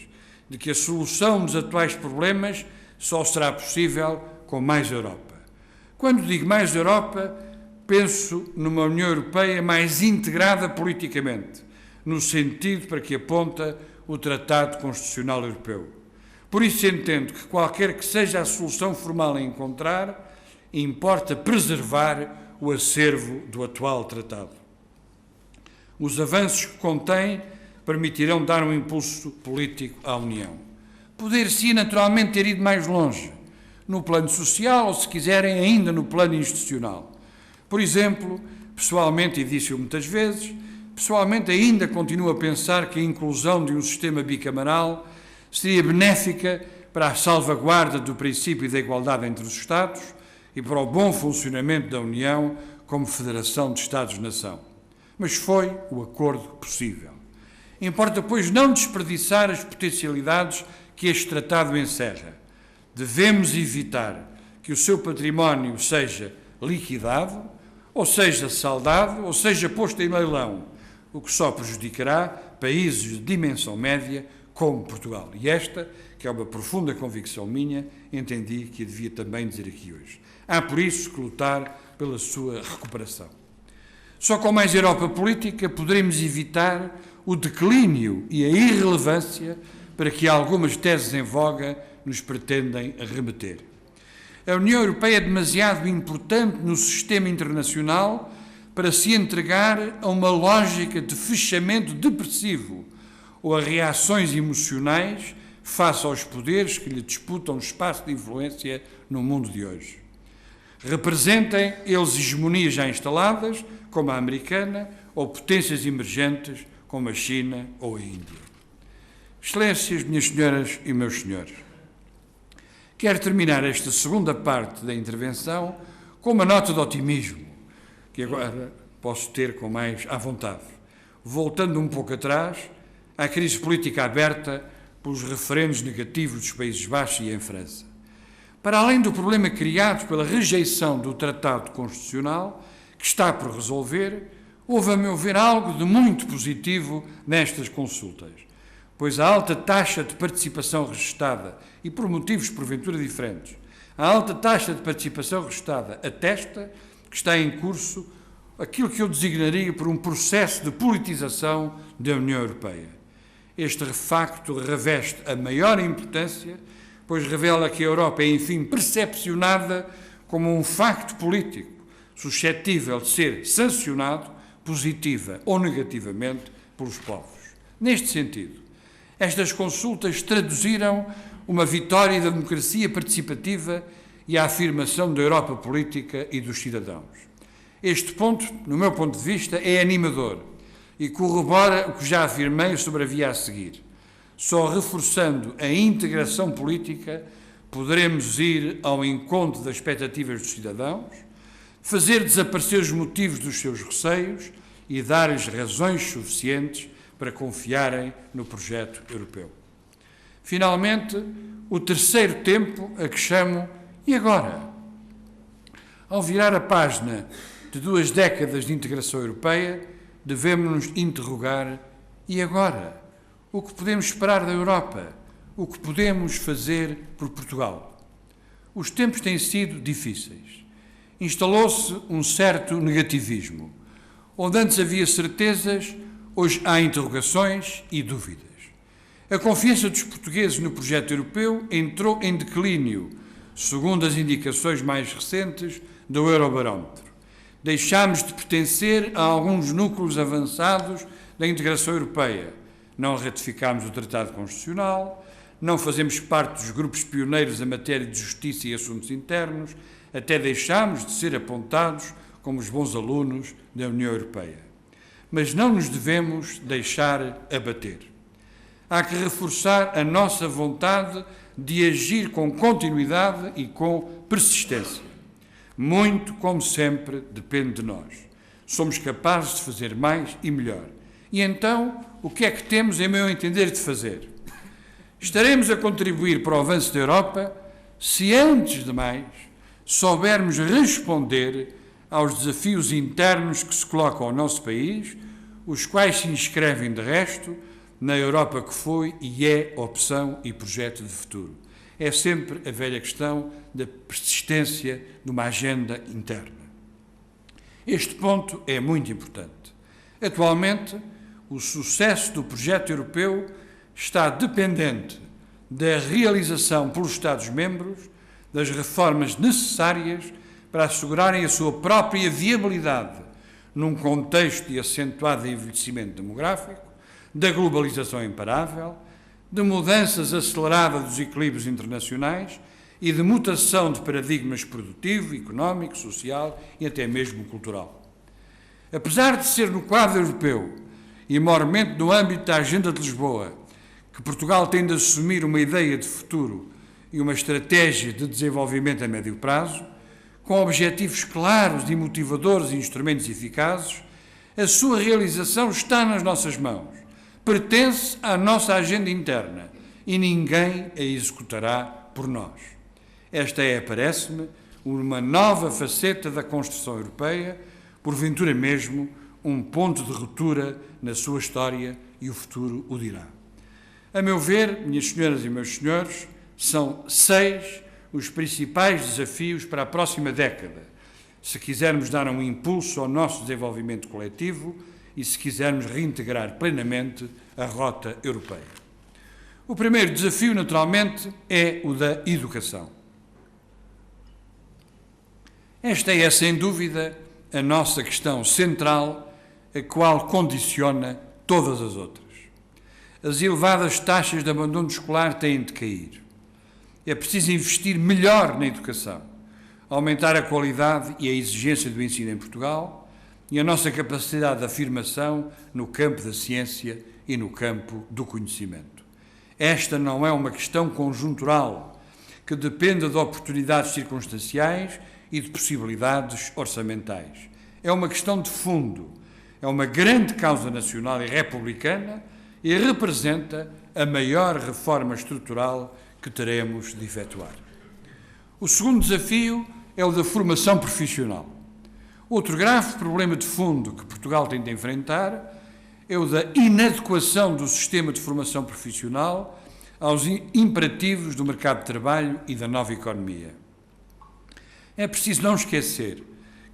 de que a solução dos atuais problemas só será possível com mais Europa. Quando digo mais Europa, penso numa União Europeia mais integrada politicamente, no sentido para que aponta o Tratado Constitucional Europeu. Por isso entendo que qualquer que seja a solução formal a encontrar, importa preservar o acervo do atual tratado. Os avanços que contém permitirão dar um impulso político à União. Poder-se naturalmente ter ido mais longe, no plano social ou, se quiserem, ainda no plano institucional. Por exemplo, pessoalmente, e disse-o muitas vezes, pessoalmente ainda continuo a pensar que a inclusão de um sistema bicameral seria benéfica para a salvaguarda do princípio da igualdade entre os Estados e para o bom funcionamento da União como Federação de Estados-nação. Mas foi o acordo possível. Importa, pois, não desperdiçar as potencialidades que este tratado encerra. Devemos evitar que o seu património seja liquidado, ou seja saldado, ou seja posto em leilão, o que só prejudicará países de dimensão média como Portugal. E esta, que é uma profunda convicção minha, entendi que a devia também dizer aqui hoje. Há, por isso, que lutar pela sua recuperação. Só com mais Europa política poderemos evitar o declínio e a irrelevância para que algumas teses em voga nos pretendem remeter. A União Europeia é demasiado importante no sistema internacional para se entregar a uma lógica de fechamento depressivo ou a reações emocionais face aos poderes que lhe disputam espaço de influência no mundo de hoje. Representem eles hegemonias já instaladas, como a americana, ou potências emergentes, como a China ou a Índia. Excelências, minhas senhoras e meus senhores, quero terminar esta segunda parte da intervenção com uma nota de otimismo, que agora posso ter com mais à vontade, voltando um pouco atrás à crise política aberta pelos referendos negativos dos Países Baixos e em França. Para além do problema criado pela rejeição do Tratado Constitucional, que está por resolver, houve, a meu ver, algo de muito positivo nestas consultas, pois a alta taxa de participação registada, e por motivos porventura diferentes, a alta taxa de participação registada atesta que está em curso aquilo que eu designaria por um processo de politização da União Europeia. Este facto reveste a maior importância, pois revela que a Europa é, enfim, percepcionada como um facto político, suscetível de ser sancionado, positiva ou negativamente, pelos povos. Neste sentido, estas consultas traduziram uma vitória da democracia participativa e a afirmação da Europa política e dos cidadãos. Este ponto, no meu ponto de vista, é animador e corrobora o que já afirmei sobre a via a seguir. Só reforçando a integração política poderemos ir ao encontro das expectativas dos cidadãos, fazer desaparecer os motivos dos seus receios e dar-lhes razões suficientes para confiarem no projeto europeu. Finalmente, o terceiro tempo a que chamo "e agora?". Ao virar a página de 2 décadas de integração europeia, devemos nos interrogar: e agora? O que podemos esperar da Europa? O que podemos fazer por Portugal? Os tempos têm sido difíceis. Instalou-se um certo negativismo. Onde antes havia certezas, hoje há interrogações e dúvidas. A confiança dos portugueses no projeto europeu entrou em declínio, segundo as indicações mais recentes do Eurobarómetro. Deixámos de pertencer a alguns núcleos avançados da integração europeia. Não ratificámos o Tratado Constitucional, não fazemos parte dos grupos pioneiros em matéria de justiça e assuntos internos, até deixámos de ser apontados como os bons alunos da União Europeia. Mas não nos devemos deixar abater. Há que reforçar a nossa vontade de agir com continuidade e com persistência. Muito, como sempre, depende de nós. Somos capazes de fazer mais e melhor. E então, o que é que temos, em meu entender, de fazer? Estaremos a contribuir para o avanço da Europa se, antes de mais, soubermos responder aos desafios internos que se colocam ao nosso país, os quais se inscrevem, de resto, na Europa que foi e é opção e projeto de futuro. É sempre a velha questão da persistência de uma agenda interna. Este ponto é muito importante. Atualmente, o sucesso do projeto europeu está dependente da realização pelos Estados-membros das reformas necessárias para assegurarem a sua própria viabilidade num contexto de acentuado envelhecimento demográfico, da globalização imparável, de mudanças aceleradas dos equilíbrios internacionais e de mutação de paradigmas produtivo, económico, social e até mesmo cultural. Apesar de ser no quadro europeu e maiormente no âmbito da Agenda de Lisboa que Portugal tem de assumir uma ideia de futuro e uma estratégia de desenvolvimento a médio prazo, com objetivos claros e motivadores e instrumentos eficazes, a sua realização está nas nossas mãos, pertence à nossa agenda interna e ninguém a executará por nós. Esta é, parece-me, uma nova faceta da construção europeia, porventura mesmo um ponto de ruptura na sua história e o futuro o dirá. A meu ver, minhas senhoras e meus senhores, são 6 os principais desafios para a próxima década, se quisermos dar um impulso ao nosso desenvolvimento coletivo e se quisermos reintegrar plenamente a rota europeia. O primeiro desafio, naturalmente, é o da educação. Esta é, sem dúvida, a nossa questão central, a qual condiciona todas as outras. As elevadas taxas de abandono escolar têm de cair. É preciso investir melhor na educação, aumentar a qualidade e a exigência do ensino em Portugal e a nossa capacidade de afirmação no campo da ciência e no campo do conhecimento. Esta não é uma questão conjuntural, que depende de oportunidades circunstanciais e de possibilidades orçamentais. É uma questão de fundo, é uma grande causa nacional e republicana e representa a maior reforma estrutural que teremos de efetuar. O segundo desafio é o da formação profissional. Outro grave problema de fundo que Portugal tem de enfrentar é o da inadequação do sistema de formação profissional aos imperativos do mercado de trabalho e da nova economia. É preciso não esquecer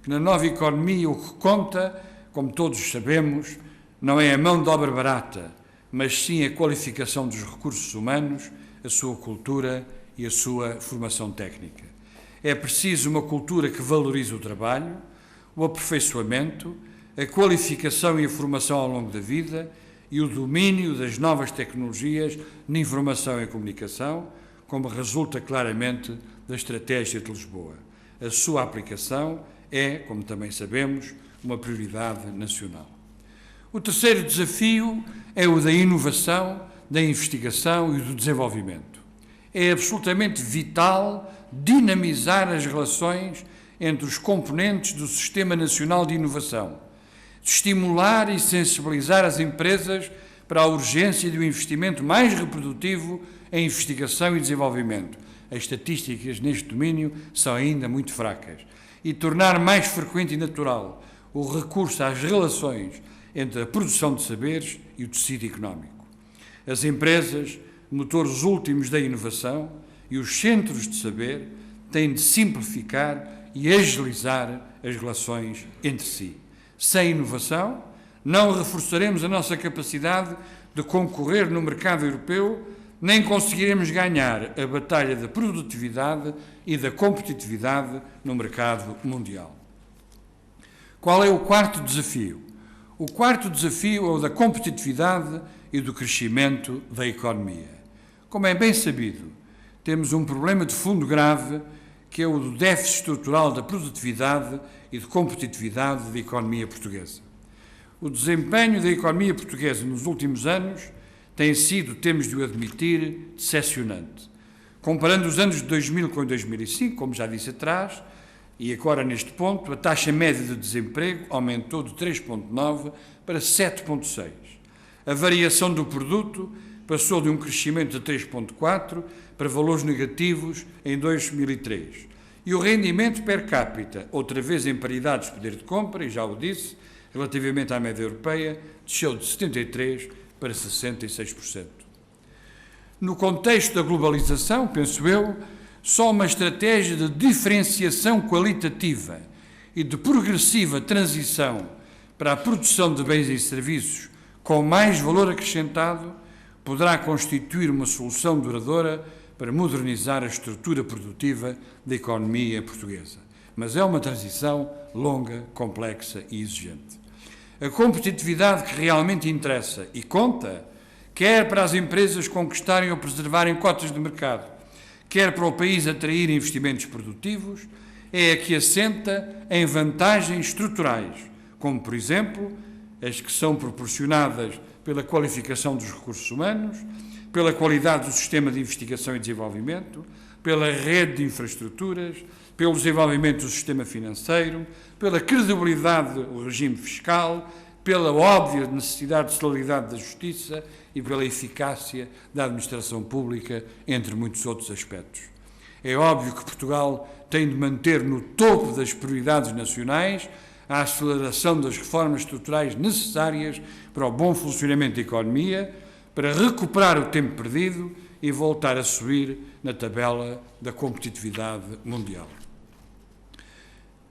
que na nova economia o que conta, como todos sabemos, não é a mão de obra barata, mas sim a qualificação dos recursos humanos, a sua cultura e a sua formação técnica. É preciso uma cultura que valorize o trabalho, o aperfeiçoamento, a qualificação e a formação ao longo da vida e o domínio das novas tecnologias na informação e comunicação, como resulta claramente da Estratégia de Lisboa. A sua aplicação é, como também sabemos, uma prioridade nacional. O terceiro desafio é o da inovação, da investigação e do desenvolvimento. É absolutamente vital dinamizar as relações entre os componentes do Sistema Nacional de Inovação, estimular e sensibilizar as empresas para a urgência de um investimento mais reprodutivo em investigação e desenvolvimento. As estatísticas neste domínio são ainda muito fracas. E tornar mais frequente e natural o recurso às relações entre a produção de saberes e o tecido económico. As empresas, motores últimos da inovação, e os centros de saber têm de simplificar e agilizar as relações entre si. Sem inovação, não reforçaremos a nossa capacidade de concorrer no mercado europeu, nem conseguiremos ganhar a batalha da produtividade e da competitividade no mercado mundial. Qual é o quarto desafio? O quarto desafio é o da competitividade e do crescimento da economia. Como é bem sabido, temos um problema de fundo grave, que é o do déficit estrutural da produtividade e de competitividade da economia portuguesa. O desempenho da economia portuguesa nos últimos anos tem sido, temos de o admitir, decepcionante. Comparando os anos de 2000 com 2005, como já disse atrás, e agora neste ponto, a taxa média de desemprego aumentou de 3,9 para 7,6. A variação do produto passou de um crescimento de 3,4 para valores negativos em 2003. E o rendimento per capita, outra vez em paridade de poder de compra, e já o disse, relativamente à média europeia, desceu de 73% para 66%. No contexto da globalização, penso eu, só uma estratégia de diferenciação qualitativa e de progressiva transição para a produção de bens e serviços com mais valor acrescentado poderá constituir uma solução duradoura para modernizar a estrutura produtiva da economia portuguesa. Mas é uma transição longa, complexa e exigente. A competitividade que realmente interessa e conta, quer para as empresas conquistarem ou preservarem cotas de mercado, quer para o país atrair investimentos produtivos, é a que assenta em vantagens estruturais, como, por exemplo, as que são proporcionadas pela qualificação dos recursos humanos, pela qualidade do sistema de investigação e desenvolvimento, pela rede de infraestruturas, pelo desenvolvimento do sistema financeiro, pela credibilidade do regime fiscal, pela óbvia necessidade de celeridade da justiça e pela eficácia da administração pública, entre muitos outros aspectos. É óbvio que Portugal tem de manter no topo das prioridades nacionais a aceleração das reformas estruturais necessárias para o bom funcionamento da economia, para recuperar o tempo perdido e voltar a subir na tabela da competitividade mundial.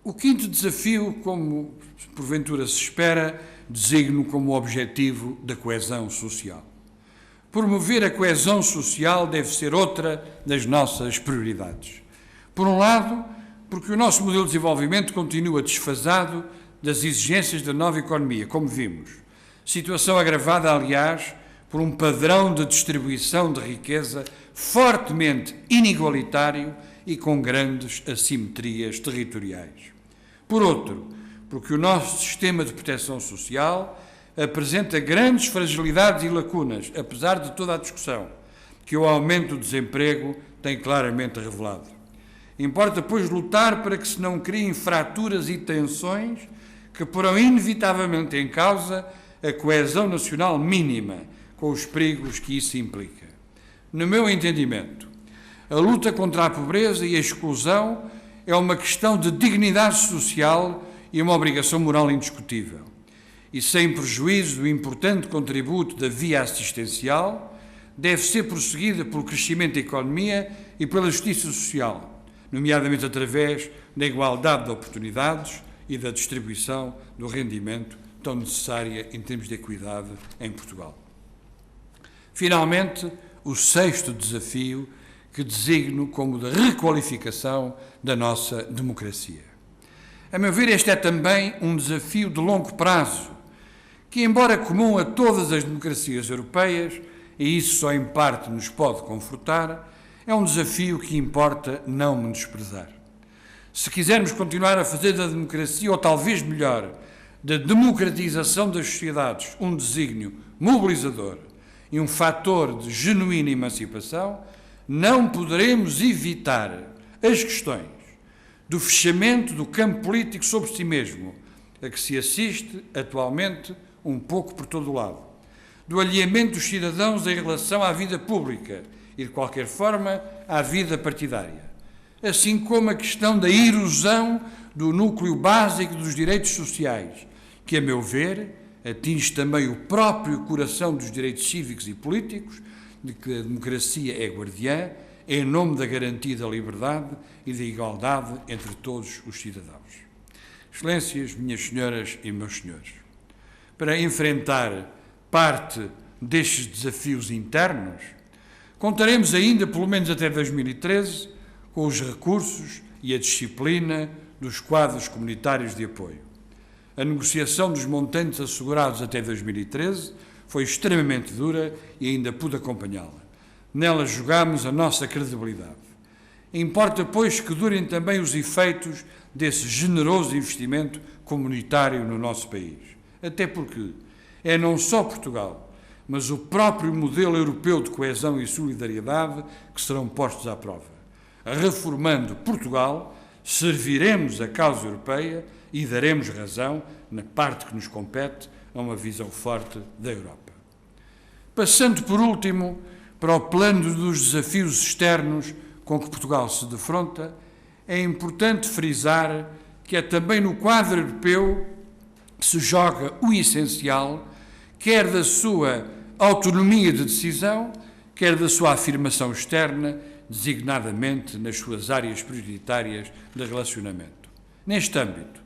O quinto desafio, como porventura se espera, designo como objetivo da coesão social. Promover a coesão social deve ser outra das nossas prioridades. Por um lado, porque o nosso modelo de desenvolvimento continua desfasado das exigências da nova economia, como vimos. Situação agravada, aliás, por um padrão de distribuição de riqueza fortemente inigualitário e com grandes assimetrias territoriais. Por outro, porque o nosso sistema de proteção social apresenta grandes fragilidades e lacunas, apesar de toda a discussão que o aumento do desemprego tem claramente revelado. Importa, pois, lutar para que se não criem fraturas e tensões que porão inevitavelmente em causa a coesão nacional mínima, com os perigos que isso implica. No meu entendimento, a luta contra a pobreza e a exclusão é uma questão de dignidade social e uma obrigação moral indiscutível. E sem prejuízo do importante contributo da via assistencial, deve ser prosseguida pelo crescimento da economia e pela justiça social, nomeadamente através da igualdade de oportunidades e da distribuição do rendimento tão necessária em termos de equidade em Portugal. Finalmente, o sexto desafio que designo como de requalificação da nossa democracia. A meu ver, este é também um desafio de longo prazo, que, embora comum a todas as democracias europeias, e isso só em parte nos pode confortar, é um desafio que importa não menosprezar. Se quisermos continuar a fazer da democracia, ou talvez melhor, da democratização das sociedades, um desígnio mobilizador e um fator de genuína emancipação, não poderemos evitar as questões do fechamento do campo político sobre si mesmo, a que se assiste atualmente um pouco por todo o lado, do alheamento dos cidadãos em relação à vida pública e, de qualquer forma, à vida partidária, assim como a questão da erosão do núcleo básico dos direitos sociais, que, a meu ver, atinge também o próprio coração dos direitos cívicos e políticos, de que a democracia é guardiã, em nome da garantia da liberdade e da igualdade entre todos os cidadãos. Excelências, minhas senhoras e meus senhores, para enfrentar parte destes desafios internos, contaremos ainda, pelo menos até 2013, com os recursos e a disciplina dos quadros comunitários de apoio. A negociação dos montantes assegurados até 2013 foi extremamente dura e ainda pude acompanhá-la. Nela jogámos a nossa credibilidade. Importa, pois, que durem também os efeitos desse generoso investimento comunitário no nosso país. Até porque é não só Portugal, mas o próprio modelo europeu de coesão e solidariedade que serão postos à prova. Reformando Portugal, serviremos a causa europeia e daremos razão, na parte que nos compete, a uma visão forte da Europa. Passando, por último, para o plano dos desafios externos com que Portugal se defronta, é importante frisar que é também no quadro europeu que se joga o essencial, quer da sua autonomia de decisão, quer da sua afirmação externa, designadamente nas suas áreas prioritárias de relacionamento. Neste âmbito,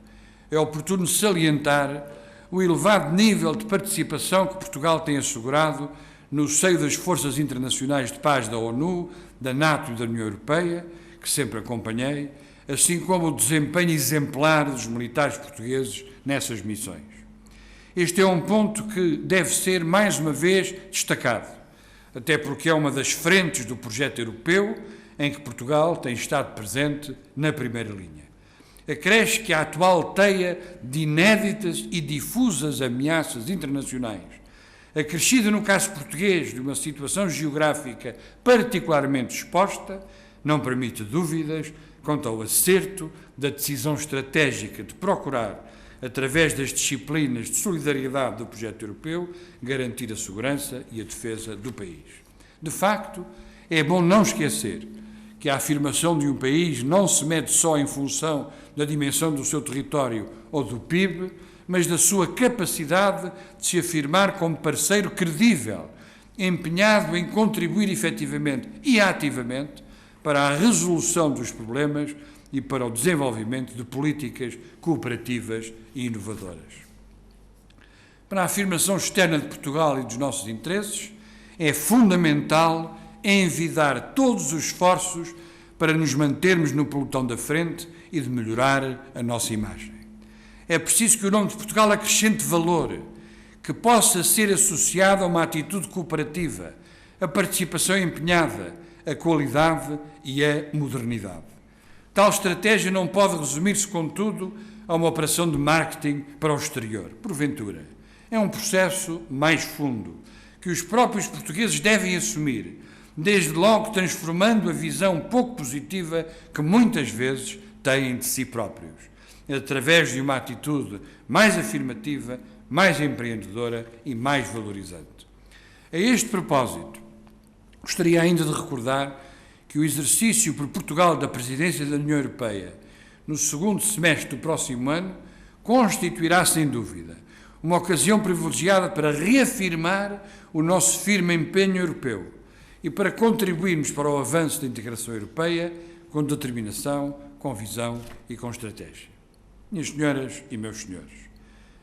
é oportuno salientar o elevado nível de participação que Portugal tem assegurado no seio das forças internacionais de paz da ONU, da NATO e da União Europeia, que sempre acompanhei, assim como o desempenho exemplar dos militares portugueses nessas missões. Este é um ponto que deve ser, mais uma vez, destacado, até porque é uma das frentes do projeto europeu em que Portugal tem estado presente na primeira linha. Acresce que a atual teia de inéditas e difusas ameaças internacionais, acrescida no caso português de uma situação geográfica particularmente exposta, não permite dúvidas quanto ao acerto da decisão estratégica de procurar, através das disciplinas de solidariedade do projeto europeu, garantir a segurança e a defesa do país. De facto, é bom não esquecer que a afirmação de um país não se mede só em função da dimensão do seu território ou do PIB, mas da sua capacidade de se afirmar como parceiro credível, empenhado em contribuir efetivamente e ativamente para a resolução dos problemas e para o desenvolvimento de políticas cooperativas e inovadoras. Para a afirmação externa de Portugal e dos nossos interesses, é fundamental envidar todos os esforços para nos mantermos no pelotão da frente e de melhorar a nossa imagem. É preciso que o nome de Portugal acrescente valor, que possa ser associado a uma atitude cooperativa, a participação empenhada, a qualidade e a modernidade. Tal estratégia não pode resumir-se, contudo, a uma operação de marketing para o exterior. Porventura, é um processo mais fundo, que os próprios portugueses devem assumir, desde logo transformando a visão pouco positiva que muitas vezes têm de si próprios, através de uma atitude mais afirmativa, mais empreendedora e mais valorizante. A este propósito, gostaria ainda de recordar que o exercício por Portugal da presidência da União Europeia no segundo semestre do próximo ano constituirá, sem dúvida, uma ocasião privilegiada para reafirmar o nosso firme empenho europeu e para contribuirmos para o avanço da integração europeia com determinação, com visão e com estratégia. Minhas senhoras e meus senhores,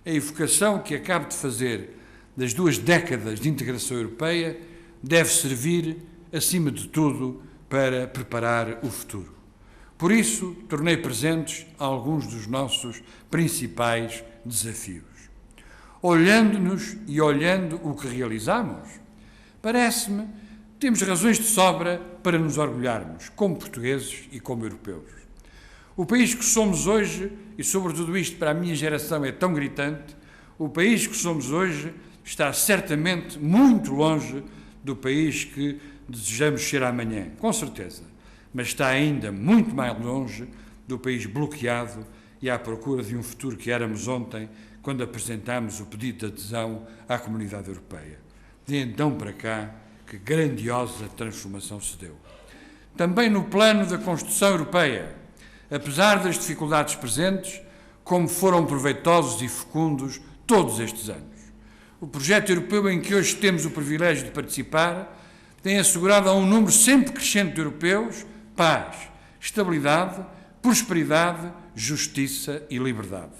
a evocação que acabo de fazer das 2 décadas de integração europeia deve servir, acima de tudo, para preparar o futuro. Por isso, tornei presentes alguns dos nossos principais desafios. Olhando-nos e olhando o que realizamos, parece-me que temos razões de sobra para nos orgulharmos, como portugueses e como europeus. O país que somos hoje, e sobretudo isto para a minha geração é tão gritante, o país que somos hoje está certamente muito longe do país que desejamos ser amanhã, com certeza, mas está ainda muito mais longe do país bloqueado e à procura de um futuro que éramos ontem, quando apresentámos o pedido de adesão à Comunidade Europeia. De então para cá, que grandiosa transformação se deu. Também no plano da construção europeia, apesar das dificuldades presentes, como foram proveitosos e fecundos todos estes anos. O projeto europeu em que hoje temos o privilégio de participar tem assegurado a um número sempre crescente de europeus paz, estabilidade, prosperidade, justiça e liberdade.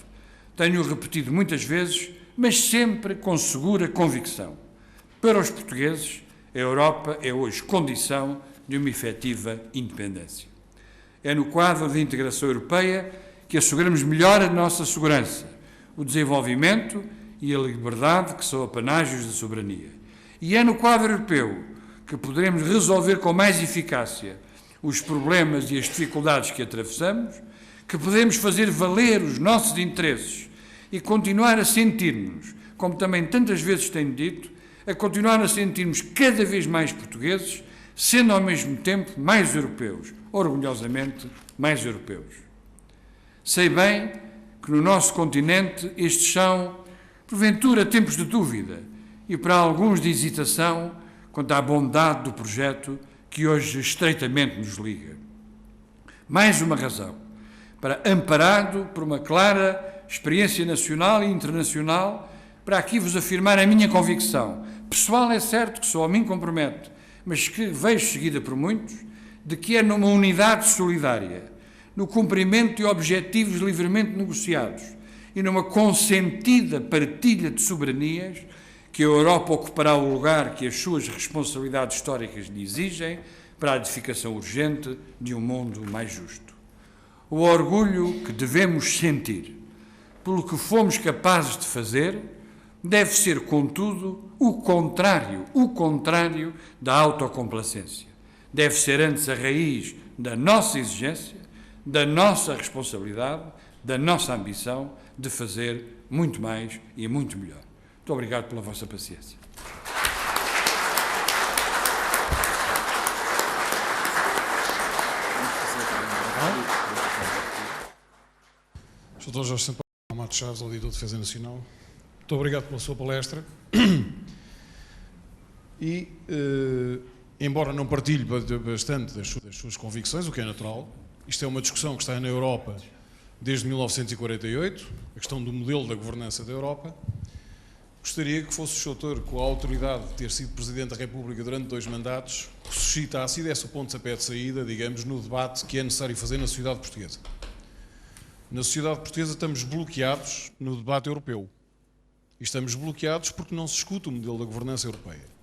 Tenho repetido muitas vezes, mas sempre com segura convicção. Para os portugueses, a Europa é hoje condição de uma efetiva independência. É no quadro da integração europeia que asseguramos melhor a nossa segurança, o desenvolvimento e a liberdade que são apanágios da soberania. E é no quadro europeu que poderemos resolver com mais eficácia os problemas e as dificuldades que atravessamos, que podemos fazer valer os nossos interesses e continuar a sentir-nos, como também tantas vezes tenho dito, a continuar a sentir-nos cada vez mais portugueses, sendo ao mesmo tempo mais europeus, orgulhosamente mais europeus. Sei bem que no nosso continente estes são, porventura, tempos de dúvida e para alguns de hesitação quanto à bondade do projeto que hoje estreitamente nos liga. Mais uma razão para, amparado por uma clara experiência nacional e internacional, para aqui vos afirmar a minha convicção, pessoal é certo que só a mim compromete, mas que vejo seguida por muitos, de que é numa unidade solidária, no cumprimento de objetivos livremente negociados e numa consentida partilha de soberanias que a Europa ocupará o lugar que as suas responsabilidades históricas lhe exigem para a edificação urgente de um mundo mais justo. O orgulho que devemos sentir pelo que fomos capazes de fazer deve ser, contudo, o contrário da autocomplacência. Deve ser antes a raiz da nossa exigência, da nossa responsabilidade, da nossa ambição de fazer muito mais e muito melhor. Muito obrigado pela vossa paciência. Dr. Jorge Sampaio Matos Chaves, auditor de Defesa Nacional, muito obrigado pela sua palestra e, embora não partilhe bastante das suas convicções, o que é natural, isto é uma discussão que está na Europa desde 1948, a questão do modelo da governança da Europa. Gostaria que fosse o Sr. Doutor, com a autoridade de ter sido Presidente da República durante 2 mandatos, que suscitasse e desse o pontapé de saída, digamos, no debate que é necessário fazer na sociedade portuguesa. Na sociedade portuguesa estamos bloqueados no debate europeu. E estamos bloqueados porque não se escuta o modelo da governança europeia.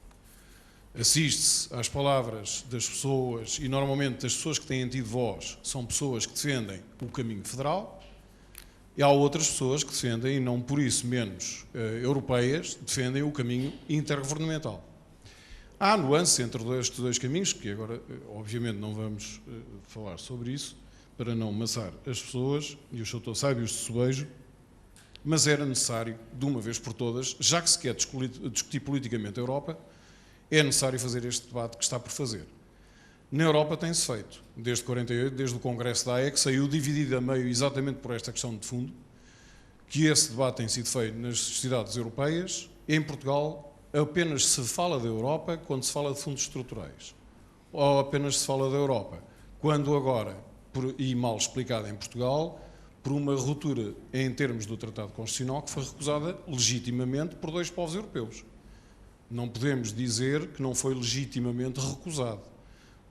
Assiste-se às palavras das pessoas, e normalmente as pessoas que têm tido voz são pessoas que defendem o caminho federal, e há outras pessoas que defendem, e não por isso menos europeias, defendem o caminho intergovernamental. Há nuances entre estes 2 caminhos, que agora obviamente não vamos falar sobre isso, para não amassar as pessoas, e o Sr. Doutor sabe os de sobejo, mas era necessário, de uma vez por todas, já que se quer discutir politicamente a Europa, é necessário fazer este debate que está por fazer. Na Europa tem-se feito, desde 48, desde o Congresso da AE, que saiu dividido a meio exatamente por esta questão de fundo, que esse debate tem sido feito nas sociedades europeias. Em Portugal apenas se fala da Europa quando se fala de fundos estruturais, ou apenas se fala da Europa quando agora, e mal explicado em Portugal, por uma ruptura em termos do Tratado Constitucional que foi recusada legitimamente por 2 povos europeus. Não podemos dizer que não foi legitimamente recusado,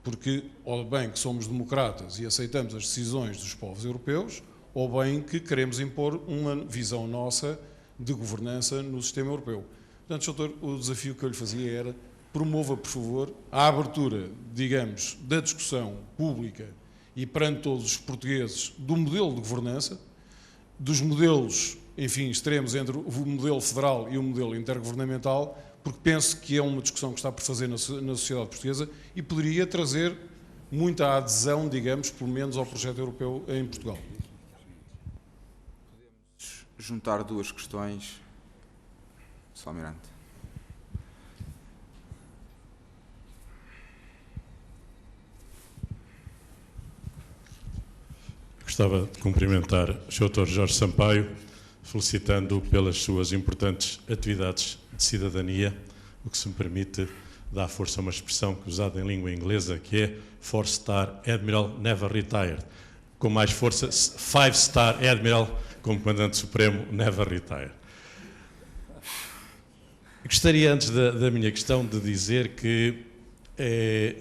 porque ou bem que somos democratas e aceitamos as decisões dos povos europeus, ou bem que queremos impor uma visão nossa de governança no sistema europeu. Portanto, doutor, o desafio que eu lhe fazia era: promova, por favor, a abertura, digamos, da discussão pública e perante todos os portugueses do modelo de governança, dos modelos, enfim, extremos entre o modelo federal e o modelo intergovernamental, porque penso que é uma discussão que está por fazer na sociedade portuguesa e poderia trazer muita adesão, digamos, pelo menos ao projeto europeu em Portugal. Podemos juntar 2 questões. Sr. Almirante. Gostava de cumprimentar o Sr. Jorge Sampaio, felicitando-o pelas suas importantes atividades de cidadania, o que se me permite dar força a uma expressão que usada em língua inglesa, que é 4-star Admiral never retired. Com mais força, 5-star Admiral, como Comandante Supremo, never retired. Gostaria, antes da minha questão, de dizer que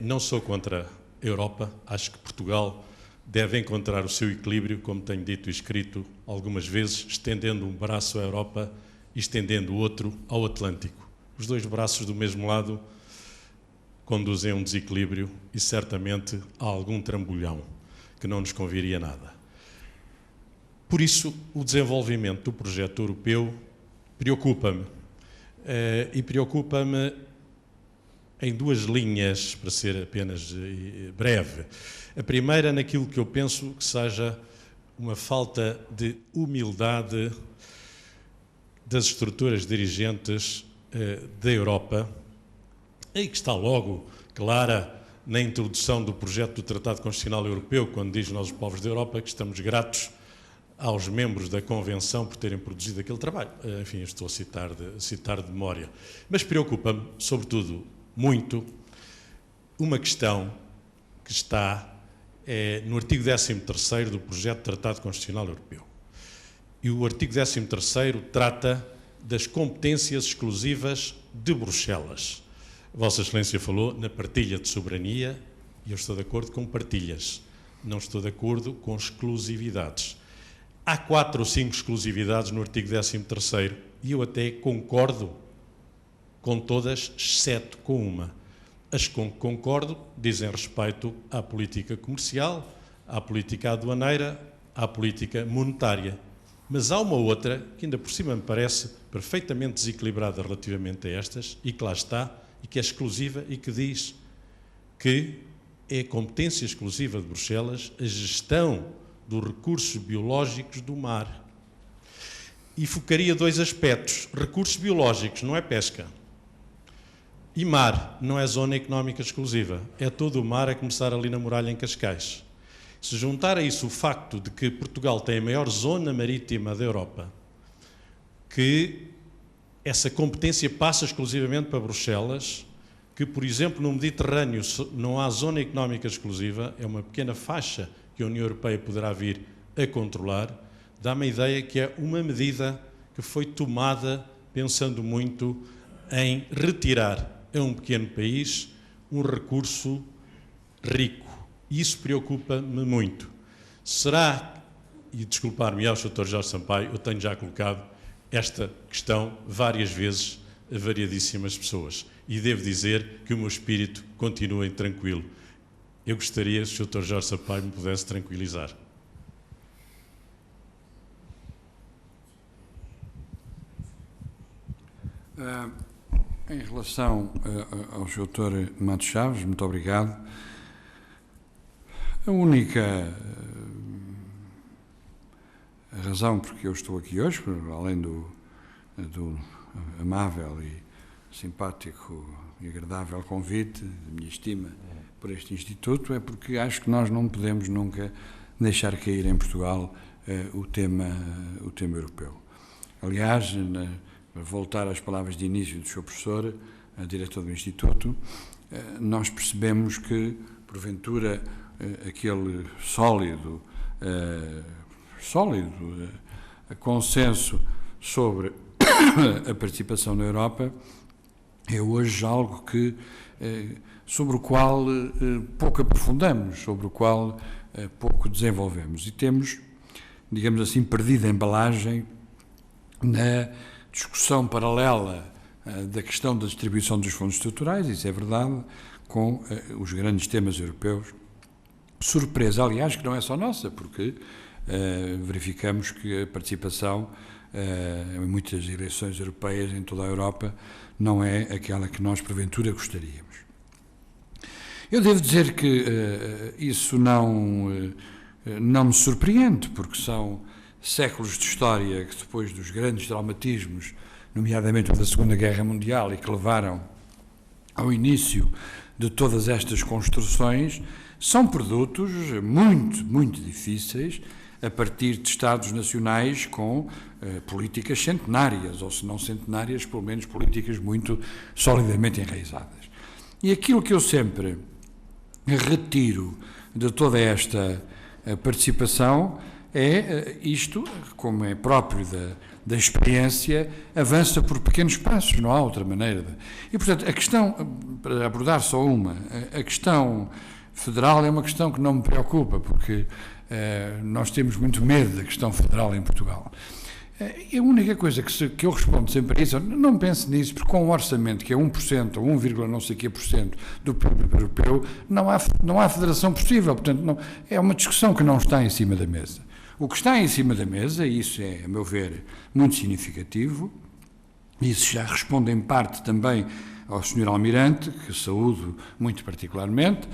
não sou contra a Europa. Acho que Portugal deve encontrar o seu equilíbrio, como tenho dito e escrito algumas vezes, estendendo um braço à Europa e estendendo o outro ao Atlântico. Os 2 braços do mesmo lado conduzem a um desequilíbrio e certamente a algum trambolhão que não nos conviria nada. Por isso, o desenvolvimento do projeto europeu preocupa-me. E preocupa-me em 2 linhas, para ser apenas breve. A primeira, naquilo que eu penso que seja uma falta de humildade das estruturas dirigentes da Europa, e que está logo clara na introdução do projeto do Tratado Constitucional Europeu, quando diz nós, os povos da Europa, que estamos gratos aos membros da Convenção por terem produzido aquele trabalho. Enfim, estou a citar de memória. Mas preocupa-me, sobretudo, muito, uma questão que está no artigo 13º do projeto de Tratado Constitucional Europeu. E o artigo 13º trata das competências exclusivas de Bruxelas. Vossa Excelência falou na partilha de soberania, e eu estou de acordo com partilhas. Não estou de acordo com exclusividades. Há 4 ou 5 exclusividades no artigo 13º, e eu até concordo com todas, exceto com uma. As com que concordo dizem respeito à política comercial, à política aduaneira, à política monetária. Mas há uma outra que ainda por cima me parece perfeitamente desequilibrada relativamente a estas, e que lá está, e que é exclusiva, e que diz que é competência exclusiva de Bruxelas a gestão dos recursos biológicos do mar. E focaria 2 aspectos. Recursos biológicos não é pesca. E mar não é zona económica exclusiva. É todo o mar a começar ali na muralha em Cascais. Se juntar a isso o facto de que Portugal tem a maior zona marítima da Europa, que essa competência passa exclusivamente para Bruxelas, que, por exemplo, no Mediterrâneo não há zona económica exclusiva, é uma pequena faixa que a União Europeia poderá vir a controlar, dá-me a ideia que é uma medida que foi tomada pensando muito em retirar a um pequeno país um recurso rico. E isso preocupa-me muito. Será, e desculpar-me ao Sr. Jorge Sampaio, eu tenho já colocado esta questão várias vezes a variadíssimas pessoas, e devo dizer que o meu espírito continua intranquilo. Eu gostaria, se o Sr. Jorge Sampaio me pudesse tranquilizar. Em relação ao Sr. Matos Chaves, muito obrigado. A única razão por que eu estou aqui hoje, além do amável e simpático e agradável convite, da minha estima por este Instituto, é porque acho que nós não podemos nunca deixar cair em Portugal o tema europeu. Aliás, voltar às palavras de início do Sr. Professor, diretor do Instituto, nós percebemos que, porventura, aquele sólido consenso sobre a participação na Europa é hoje algo sobre o qual pouco aprofundamos, sobre o qual pouco desenvolvemos. E temos, digamos assim, perdido a embalagem na discussão paralela da questão da distribuição dos fundos estruturais, isso é verdade, com os grandes temas europeus. Surpresa, aliás, que não é só nossa, porque verificamos que a participação em muitas eleições europeias em toda a Europa não é aquela que nós, porventura, gostaríamos. Eu devo dizer que isso não me surpreende, porque são séculos de história que, depois dos grandes traumatismos, nomeadamente o da Segunda Guerra Mundial, e que levaram ao início de todas estas construções, são produtos muito, muito difíceis, a partir de Estados nacionais com políticas centenárias, ou se não centenárias, pelo menos políticas muito solidamente enraizadas. E aquilo que eu sempre retiro de toda esta participação é isto, como é próprio da experiência, avança por pequenos passos, não há outra maneira. E, portanto, a questão, para abordar só uma, a questão federal é uma questão que não me preocupa, porque nós temos muito medo da questão federal em Portugal. A única coisa que eu respondo sempre a isso, não pense nisso, porque com um orçamento que é 1% ou 1, não sei que por cento do PIB europeu, não há federação possível. Portanto, não, é uma discussão que não está em cima da mesa. O que está em cima da mesa, e isso é, a meu ver, muito significativo, e isso já responde em parte também ao Sr. Almirante, que saúdo muito particularmente,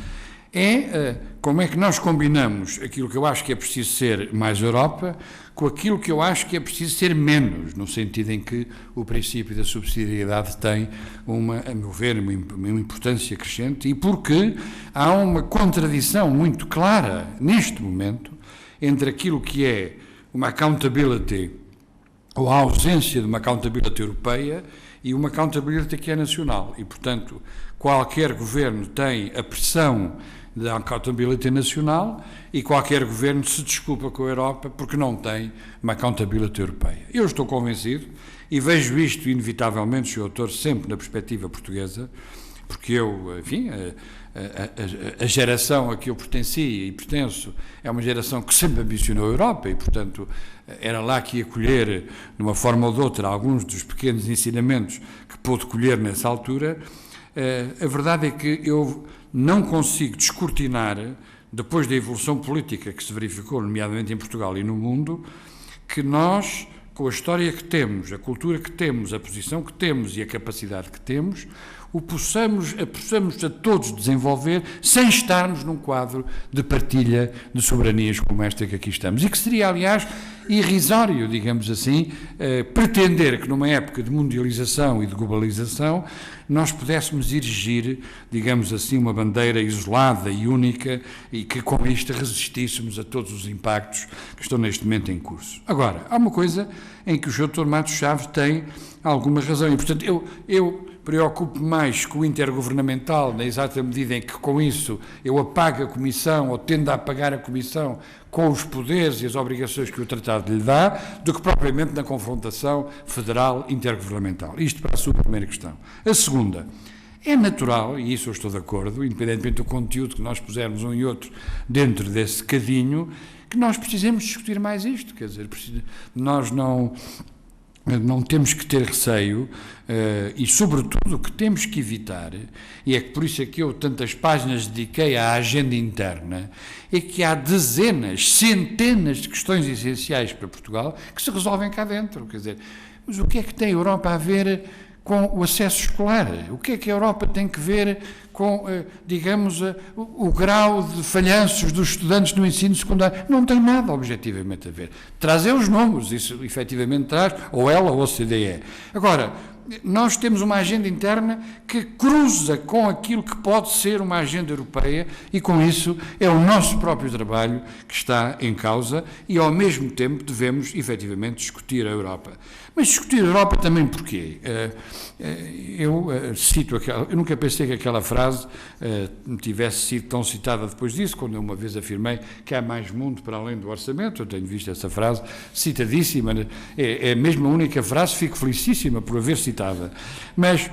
é como é que nós combinamos aquilo que eu acho que é preciso ser mais Europa com aquilo que eu acho que é preciso ser menos, no sentido em que o princípio da subsidiariedade tem, a meu ver, uma importância crescente, e porque há uma contradição muito clara, neste momento, entre aquilo que é uma accountability, ou a ausência de uma accountability europeia, e uma accountability que é nacional. E, portanto, qualquer governo tem a pressão da accountability nacional e qualquer governo se desculpa com a Europa porque não tem uma accountability europeia. Eu estou convencido, e vejo isto inevitavelmente, Sr. Doutor, sempre na perspectiva portuguesa, porque eu, enfim, a geração a que eu pertenci e pertenço é uma geração que sempre ambicionou a Europa e, portanto, era lá que ia colher, de uma forma ou de outra, alguns dos pequenos ensinamentos que pôde colher nessa altura. A verdade é que eu não consigo descortinar, depois da evolução política que se verificou, nomeadamente em Portugal e no mundo, que nós, com a história que temos, a cultura que temos, a posição que temos e a capacidade que temos, possamos a todos desenvolver sem estarmos num quadro de partilha de soberanias como esta que aqui estamos. E que seria, aliás, irrisório, digamos assim, pretender que numa época de mundialização e de globalização nós pudéssemos erigir, digamos assim, uma bandeira isolada e única e que com isto resistíssemos a todos os impactos que estão neste momento em curso. Agora, há uma coisa em que o Dr. Matos Chaves tem alguma razão e, portanto, eu preocupo mais com o intergovernamental, na exata medida em que, com isso, eu apago a Comissão ou tendo a apagar a Comissão com os poderes e as obrigações que o Tratado lhe dá, do que propriamente na confrontação federal intergovernamental. Isto para a sua primeira questão. A segunda, é natural, e isso eu estou de acordo, independentemente do conteúdo que nós pusermos um e outro dentro desse cadinho, que nós precisemos discutir mais isto. Quer dizer, nós não temos que ter receio e, sobretudo, o que temos que evitar, e é que por isso é que eu tantas páginas dediquei à agenda interna, é que há dezenas, centenas de questões essenciais para Portugal que se resolvem cá dentro. Quer dizer, mas o que é que tem a Europa a ver com o acesso escolar? O que é que a Europa tem que ver com, digamos, o grau de falhanços dos estudantes no ensino secundário? Não tem nada objetivamente a ver. Traz os números, isso efetivamente traz, ou ela ou a OCDE. Agora, nós temos uma agenda interna que cruza com aquilo que pode ser uma agenda europeia e, com isso, é o nosso próprio trabalho que está em causa e, ao mesmo tempo, devemos, efetivamente, discutir a Europa. Mas discutir a Europa também porquê? Eu nunca pensei que aquela frase tivesse sido tão citada depois disso, quando eu uma vez afirmei que há mais mundo para além do orçamento. Eu tenho visto essa frase citadíssima, é mesmo a única frase, fico felicíssima por haver citada. Mas,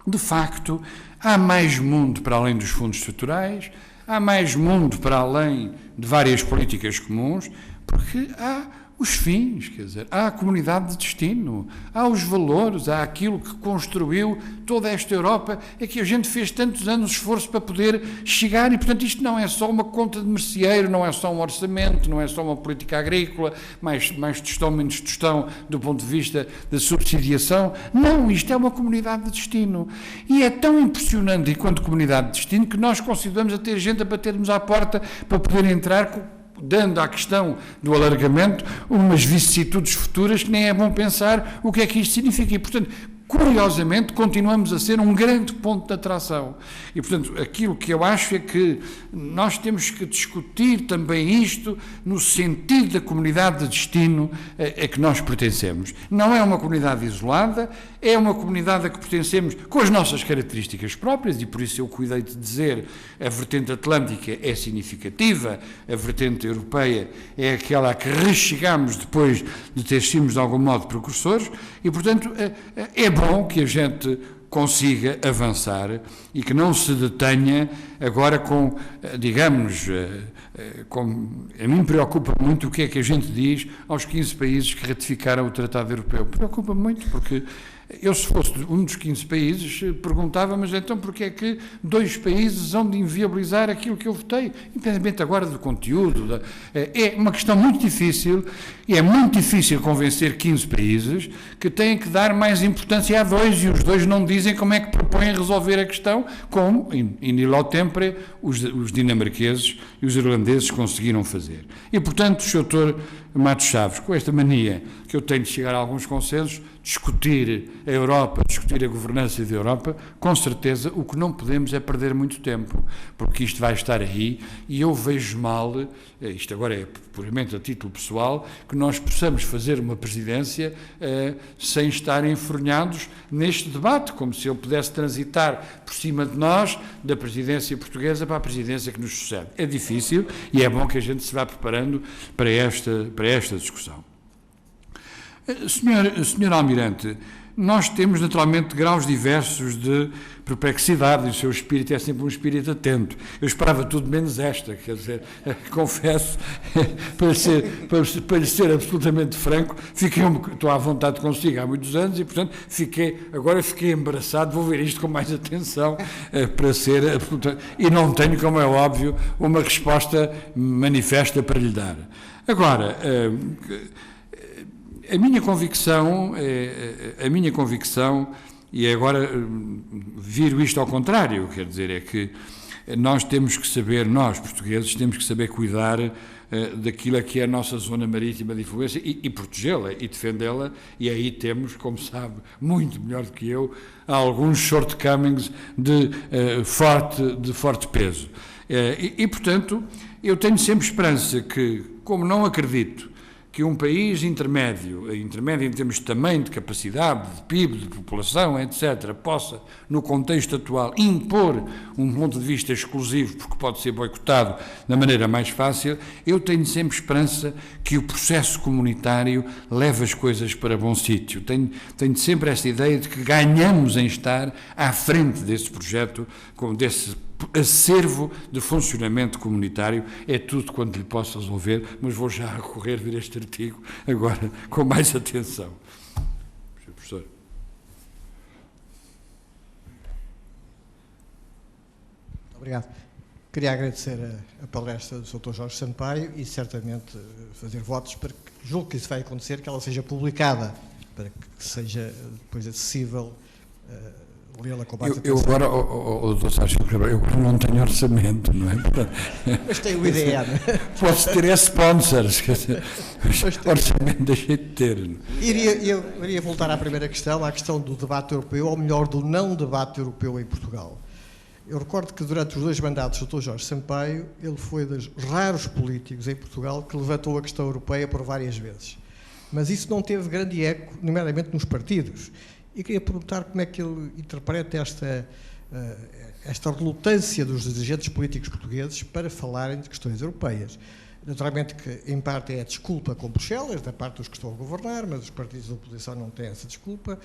de facto, há mais mundo para além dos fundos estruturais, há mais mundo para além de várias políticas comuns, porque há os fins, quer dizer, há a comunidade de destino, há os valores, há aquilo que construiu toda esta Europa, é que a gente fez tantos anos de esforço para poder chegar e, portanto, isto não é só uma conta de merceeiro, não é só um orçamento, não é só uma política agrícola, mais tostão, menos tostão do ponto de vista da subsidiação. Não, isto é uma comunidade de destino. E é tão impressionante enquanto comunidade de destino que nós consideramos a ter gente a bater-nos à porta para poder entrar dando à questão do alargamento umas vicissitudes futuras que nem é bom pensar o que é que isto significa. E, portanto, curiosamente, continuamos a ser um grande ponto de atração. E, portanto, aquilo que eu acho é que nós temos que discutir também isto no sentido da comunidade de destino a que nós pertencemos. Não é uma comunidade isolada, é uma comunidade a que pertencemos com as nossas características próprias, e por isso eu cuidei de dizer a vertente atlântica é significativa, a vertente europeia é aquela a que rechegamos depois de ter sido de algum modo precursores, e, portanto, é bom que a gente consiga avançar e que não se detenha agora com, digamos, a mim preocupa muito o que é que a gente diz aos 15 países que ratificaram o Tratado Europeu. Preocupa muito porque eu, se fosse um dos 15 países, perguntava, mas então porquê é que 2 países hão de inviabilizar aquilo que eu votei? Independentemente agora do conteúdo. É uma questão muito difícil, e é muito difícil convencer 15 países que têm que dar mais importância a 2, e os 2 não dizem como é que propõem resolver a questão, como, in illo tempore, os dinamarqueses e os irlandeses conseguiram fazer. E, portanto, Sr. Matos Chaves, com esta mania que eu tenho de chegar a alguns consensos, discutir a Europa, discutir a governança da Europa, com certeza o que não podemos é perder muito tempo, porque isto vai estar aí, e eu vejo mal, isto agora é puramente a título pessoal, que nós possamos fazer uma presidência sem estar enfornhados neste debate, como se ele pudesse transitar por cima de nós, da presidência portuguesa para a presidência que nos sucede. É difícil e é bom que a gente se vá preparando para esta discussão. Senhor Almirante, nós temos naturalmente graus diversos de perplexidade, e o seu espírito é sempre um espírito atento. Eu esperava tudo menos esta, quer dizer, confesso, para lhe ser absolutamente franco, estou à vontade consigo há muitos anos e, portanto, agora fiquei embaraçado, vou ver isto com mais atenção, para ser absolutamente, e não tenho, como é óbvio, uma resposta manifesta para lhe dar. Agora, a minha convicção, e agora viro isto ao contrário, quer dizer, é que nós temos que saber, nós portugueses, temos que saber cuidar daquilo que é a nossa zona marítima de influência e protegê-la e defendê-la, e aí temos, como sabe, muito melhor do que eu, alguns shortcomings de forte peso. Portanto, eu tenho sempre esperança que, como não acredito que um país intermédio em termos de tamanho, de capacidade, de PIB, de população, etc., possa, no contexto atual, impor um ponto de vista exclusivo, porque pode ser boicotado da maneira mais fácil, eu tenho sempre esperança que o processo comunitário leve as coisas para bom sítio. Tenho sempre esta ideia de que ganhamos em estar à frente desse projeto, desse acervo de funcionamento comunitário. É tudo quanto lhe posso resolver, mas vou já recorrer a ver este artigo agora com mais atenção. Sr. Professor. Obrigado. Queria agradecer a palestra do Dr. Jorge Sampaio e certamente fazer votos para que, julgo que isso vai acontecer, que ela seja publicada, para que seja depois acessível lê-la com mais Eu atenção. agora, Dr. Sérgio, eu não tenho orçamento, não é? Portanto, Mas tem o IDN. posso ter sponsors, quer dizer, orçamento deixei de ter. Eu iria voltar à primeira questão, à questão do debate europeu, ou melhor, do não debate europeu em Portugal. Eu recordo que durante os 2 mandatos do Dr. Jorge Sampaio, ele foi dos raros políticos em Portugal que levantou a questão europeia por várias vezes. Mas isso não teve grande eco, nomeadamente nos partidos. E queria perguntar como é que ele interpreta esta relutância dos dirigentes políticos portugueses para falarem de questões europeias. Naturalmente que, em parte, é a desculpa com Bruxelas, da parte dos que estão a governar, mas os partidos da oposição não têm essa desculpa.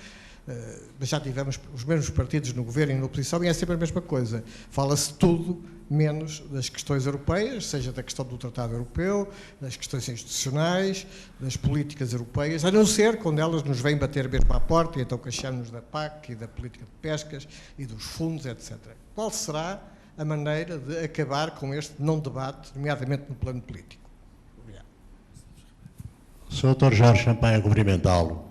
Mas já tivemos os mesmos partidos no governo e na oposição e é sempre a mesma coisa. Fala-se tudo menos das questões europeias, seja da questão do Tratado Europeu, das questões institucionais, das políticas europeias, a não ser quando elas nos vêm bater mesmo à porta e então queixamos da PAC e da política de pescas e dos fundos, etc. Qual será a maneira de acabar com este não debate, nomeadamente no plano político? Obrigado. Sr. Dr. Jorge Sampaio, cumprimentá-lo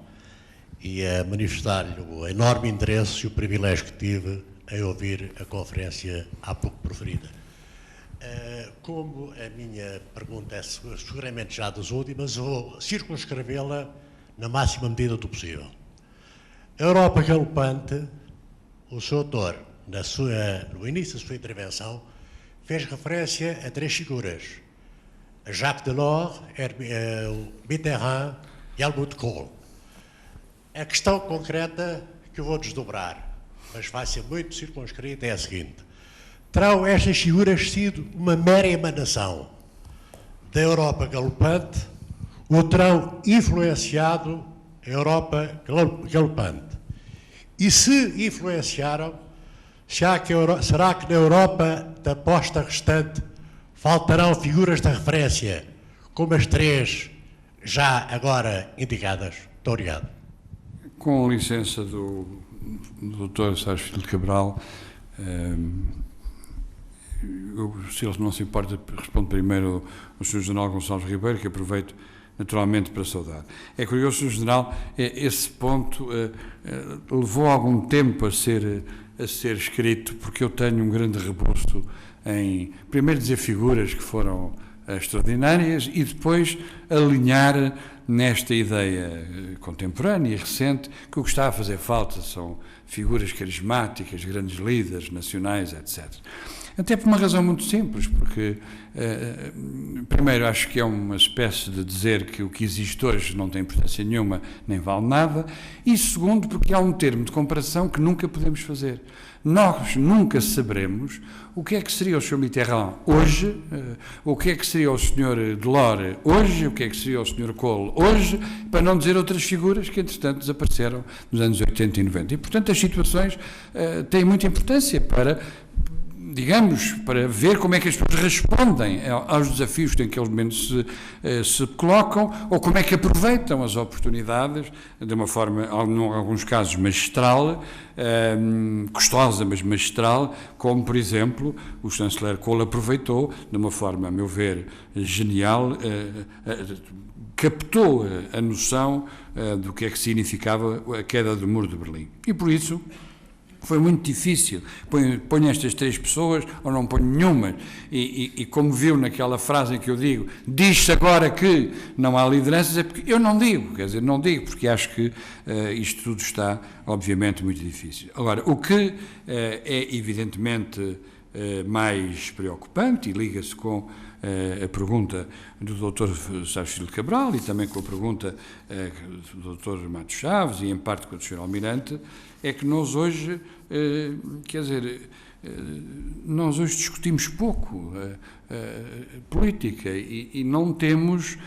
e a manifestar-lhe o enorme interesse e o privilégio que tive em ouvir a conferência há pouco proferida. Como a minha pergunta é seguramente já das últimas, vou circunscrevê-la na máxima medida do possível. A Europa galopante, o Sr. Doutor, no início da sua intervenção, fez referência a 3 figuras: Jacques Delors, Mitterrand e Helmut Kohl. A questão concreta que eu vou desdobrar, mas vai ser muito circunscrita, é a seguinte: terão estas figuras sido uma mera emanação da Europa galopante ou terão influenciado a Europa galopante? E se influenciaram, será que na Europa da posta restante faltarão figuras de referência, como as 3 já agora indicadas? Muito obrigado. Com licença do Dr. Sérgio Filho de Cabral, se ele não se importa, respondo primeiro ao Sr. General Gonçalves Ribeiro, que aproveito naturalmente para saudar. É curioso, Sr. General, esse ponto levou algum tempo a ser escrito, porque eu tenho um grande rebusto em, primeiro, dizer figuras que foram extraordinárias e depois alinhar nesta ideia contemporânea e recente que o que está a fazer falta são figuras carismáticas, grandes líderes nacionais, etc. Até por uma razão muito simples, porque, primeiro, acho que é uma espécie de dizer que o que existe hoje não tem importância nenhuma, nem vale nada, e segundo, porque há um termo de comparação que nunca podemos fazer. Nós nunca saberemos o que é que seria o Sr. Mitterrand hoje, o que é que seria o Sr. Delors hoje, o que é que seria o Sr. Kohl hoje, para não dizer outras figuras que, entretanto, desapareceram nos anos 80 e 90. E, portanto, as situações têm muita importância para, digamos, para ver como é que as pessoas respondem aos desafios que naquele momento se colocam, ou como é que aproveitam as oportunidades de uma forma, em alguns casos, magistral, custosa, mas magistral, como, por exemplo, o chanceler Kohl aproveitou de uma forma, a meu ver, genial, captou a noção do que é que significava a queda do Muro de Berlim. E, por isso, foi muito difícil. Ponho estas 3 pessoas ou não ponho nenhuma. E como viu naquela frase em que eu digo, diz-se agora que não há lideranças, é porque eu não digo, quer dizer, não digo, porque acho que isto tudo está, obviamente, muito difícil. Agora, o que é evidentemente mais preocupante, e liga-se com a pergunta do Dr. Sérgio Filho de Cabral e também com a pergunta do Dr. Matos Chaves e em parte com o Sr. Almirante, é que nós hoje, quer dizer, nós hoje discutimos pouco política e não temos,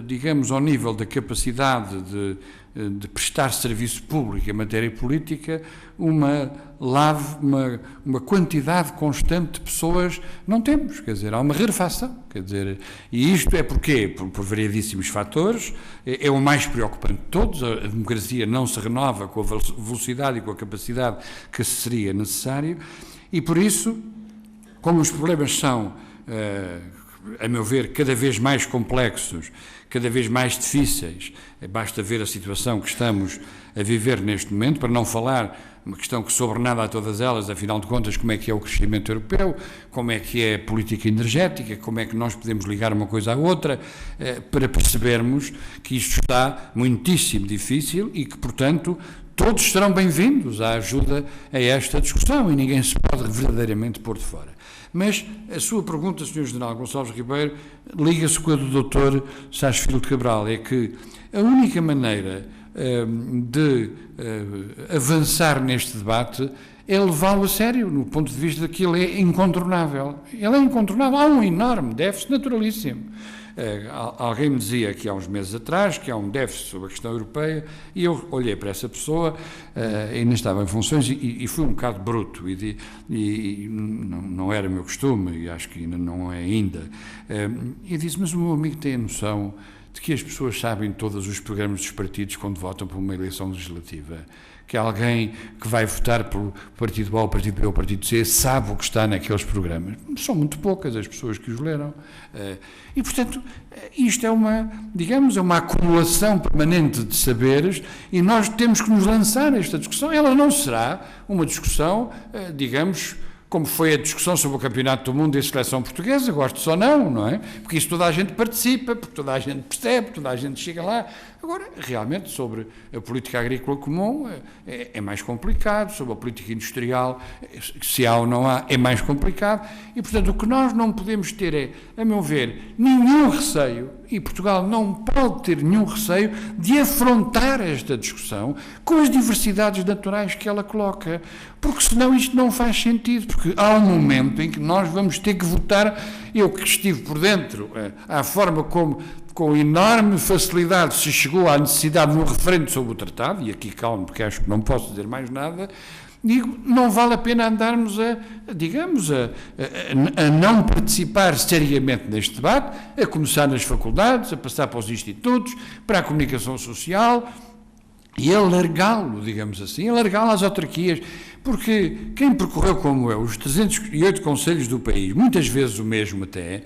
digamos, ao nível da capacidade de prestar serviço público em matéria política, uma quantidade constante de pessoas, não temos, quer dizer, há uma rarefação, quer dizer, e isto é porquê? Por variedíssimos fatores, é o mais preocupante de todos, a democracia não se renova com a velocidade e com a capacidade que seria necessário, e por isso, como os problemas são a meu ver, cada vez mais complexos, cada vez mais difíceis. Basta ver a situação que estamos a viver neste momento, para não falar uma questão que sobrenada a todas elas, afinal de contas, como é que é o crescimento europeu, como é que é a política energética, como é que nós podemos ligar uma coisa à outra, para percebermos que isto está muitíssimo difícil e que, portanto, todos serão bem-vindos à ajuda a esta discussão e ninguém se pode verdadeiramente pôr de fora. Mas a sua pergunta, Sr. General Gonçalves Ribeiro, liga-se com a do Dr. Sá Filho de Cabral, é que a única maneira de avançar neste debate é levá-lo a sério, no ponto de vista de que ele é incontornável. Ele é incontornável, há um enorme déficit naturalíssimo. Alguém me dizia aqui há uns meses atrás que há um déficit sobre a questão europeia e eu olhei para essa pessoa, ainda estava em funções e fui um bocado bruto e não era meu costume e acho que ainda não é ainda. E disse, mas o meu amigo tem a noção de que as pessoas sabem todos os programas dos partidos quando votam por uma eleição legislativa, que alguém que vai votar pelo partido A, o partido B ou o partido C sabe o que está naqueles programas. São muito poucas as pessoas que os leram. E, portanto, isto é uma, digamos, é uma acumulação permanente de saberes e nós temos que nos lançar a esta discussão. Ela não será uma discussão, digamos, como foi a discussão sobre o Campeonato do Mundo e a seleção portuguesa, gosto ou não, não é? Porque isso toda a gente participa, porque toda a gente percebe, toda a gente chega lá. Agora, realmente, sobre a política agrícola comum é mais complicado, sobre a política industrial, se há ou não há, é mais complicado. E, portanto, o que nós não podemos ter é, a meu ver, nenhum receio, e Portugal não pode ter nenhum receio de afrontar esta discussão com as diversidades naturais que ela coloca, porque senão isto não faz sentido, porque há um momento em que nós vamos ter que votar, eu que estive por dentro, à forma como com enorme facilidade se chegou à necessidade de um referendo sobre o tratado, e aqui calmo, porque acho que não posso dizer mais nada, digo, não vale a pena andarmos a não participar seriamente neste debate, a começar nas faculdades, a passar para os institutos, para a comunicação social, e alargá-lo, digamos assim, alargá-lo às autarquias, porque quem percorreu como eu os 308 concelhos do país, muitas vezes o mesmo até,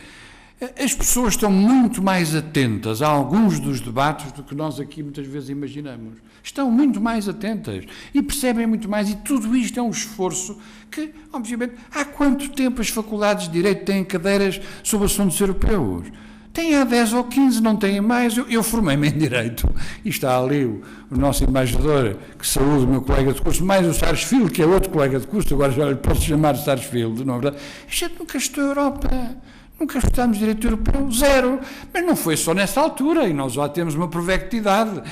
as pessoas estão muito mais atentas a alguns dos debates do que nós aqui muitas vezes imaginamos. Estão muito mais atentas e percebem muito mais, e tudo isto é um esforço que, obviamente, há quanto tempo as faculdades de Direito têm cadeiras sobre assuntos europeus? Têm há 10 ou 15, não têm mais. Eu formei-me em Direito e está ali o nosso embaixador, que saúde o meu colega de curso, mais o Sarsfield, que é outro colega de curso, agora já lhe posso chamar Sarsfield, não é verdade? A gente nunca estudou Europa. Nunca estudámos direito europeu, zero. Mas não foi só nessa altura, e nós já temos uma provectidade.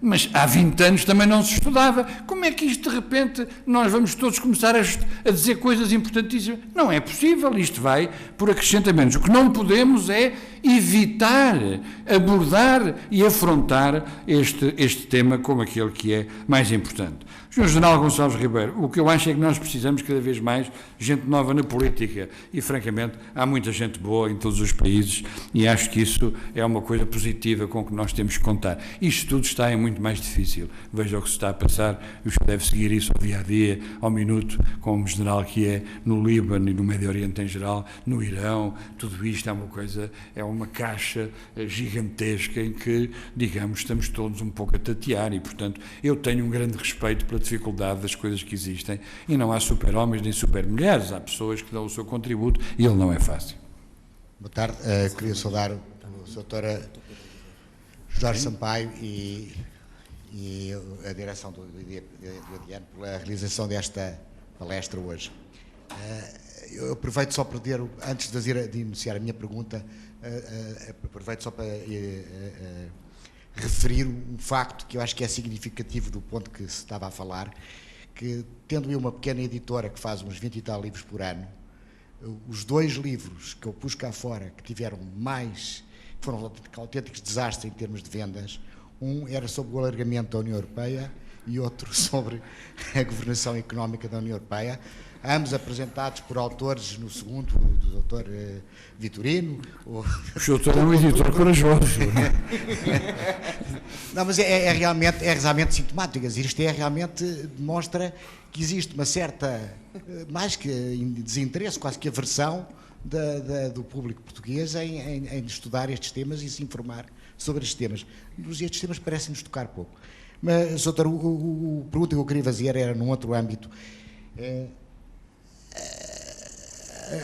Mas há 20 anos também não se estudava. Como é que isto, de repente, nós vamos todos começar a dizer coisas importantíssimas? Não é possível, isto vai por acrescentamentos. O que não podemos é evitar, abordar e afrontar este tema como aquele que é mais importante. Sr. General Gonçalves Ribeiro, o que eu acho é que nós precisamos cada vez mais gente nova na política e, francamente, há muita gente boa em todos os países e acho que isso é uma coisa positiva com que nós temos que contar. Isto tudo está muito mais difícil. Veja o que se está a passar, o senhor deve seguir isso ao dia-a-dia, ao minuto, como general que é no Líbano e no Médio Oriente em geral, no Irão, tudo isto é uma coisa, é uma caixa gigantesca em que, digamos, estamos todos um pouco a tatear e, portanto, eu tenho um grande respeito pela dificuldade das coisas que existem e não há super-homens nem super-mulheres, há pessoas que dão o seu contributo e ele não é fácil. Boa tarde, queria saudar o Sr. Jorge Sampaio e a direção do Adiano pela realização desta palestra hoje. Eu aproveito só para dizer, antes de iniciar a minha pergunta, aproveito só para referir um facto que eu acho que é significativo do ponto que se estava a falar, que tendo eu uma pequena editora que faz uns 20 e tal livros por ano, os 2 livros que eu pus cá fora, que tiveram mais, que foram autênticos desastres em termos de vendas, um era sobre o alargamento da União Europeia e outro sobre a governação económica da União Europeia, ambos apresentados por autores, no segundo, do Dr. Vitorino. O doutor é um editor corajoso. Não, mas é realmente sintomático. Isto realmente demonstra que existe uma certa, mais que desinteresse, quase que aversão do público português em estudar estes temas e se informar sobre estes temas. Estes temas parecem-nos tocar pouco. Mas, doutor, a pergunta que eu queria fazer era num outro âmbito.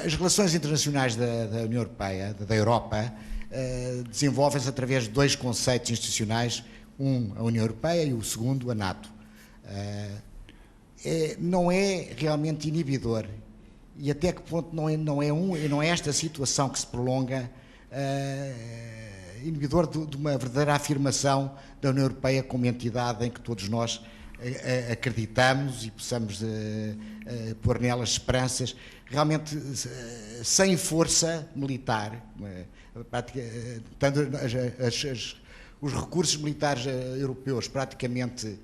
As relações internacionais da União Europeia, da Europa, desenvolvem-se através de dois conceitos institucionais, a União Europeia e o segundo, a NATO. Não é realmente inibidor, e até que ponto não é esta situação que se prolonga inibidor de uma verdadeira afirmação da União Europeia como entidade em que todos nós acreditamos e possamos pôr nelas esperanças, realmente sem força militar, os recursos militares europeus praticamente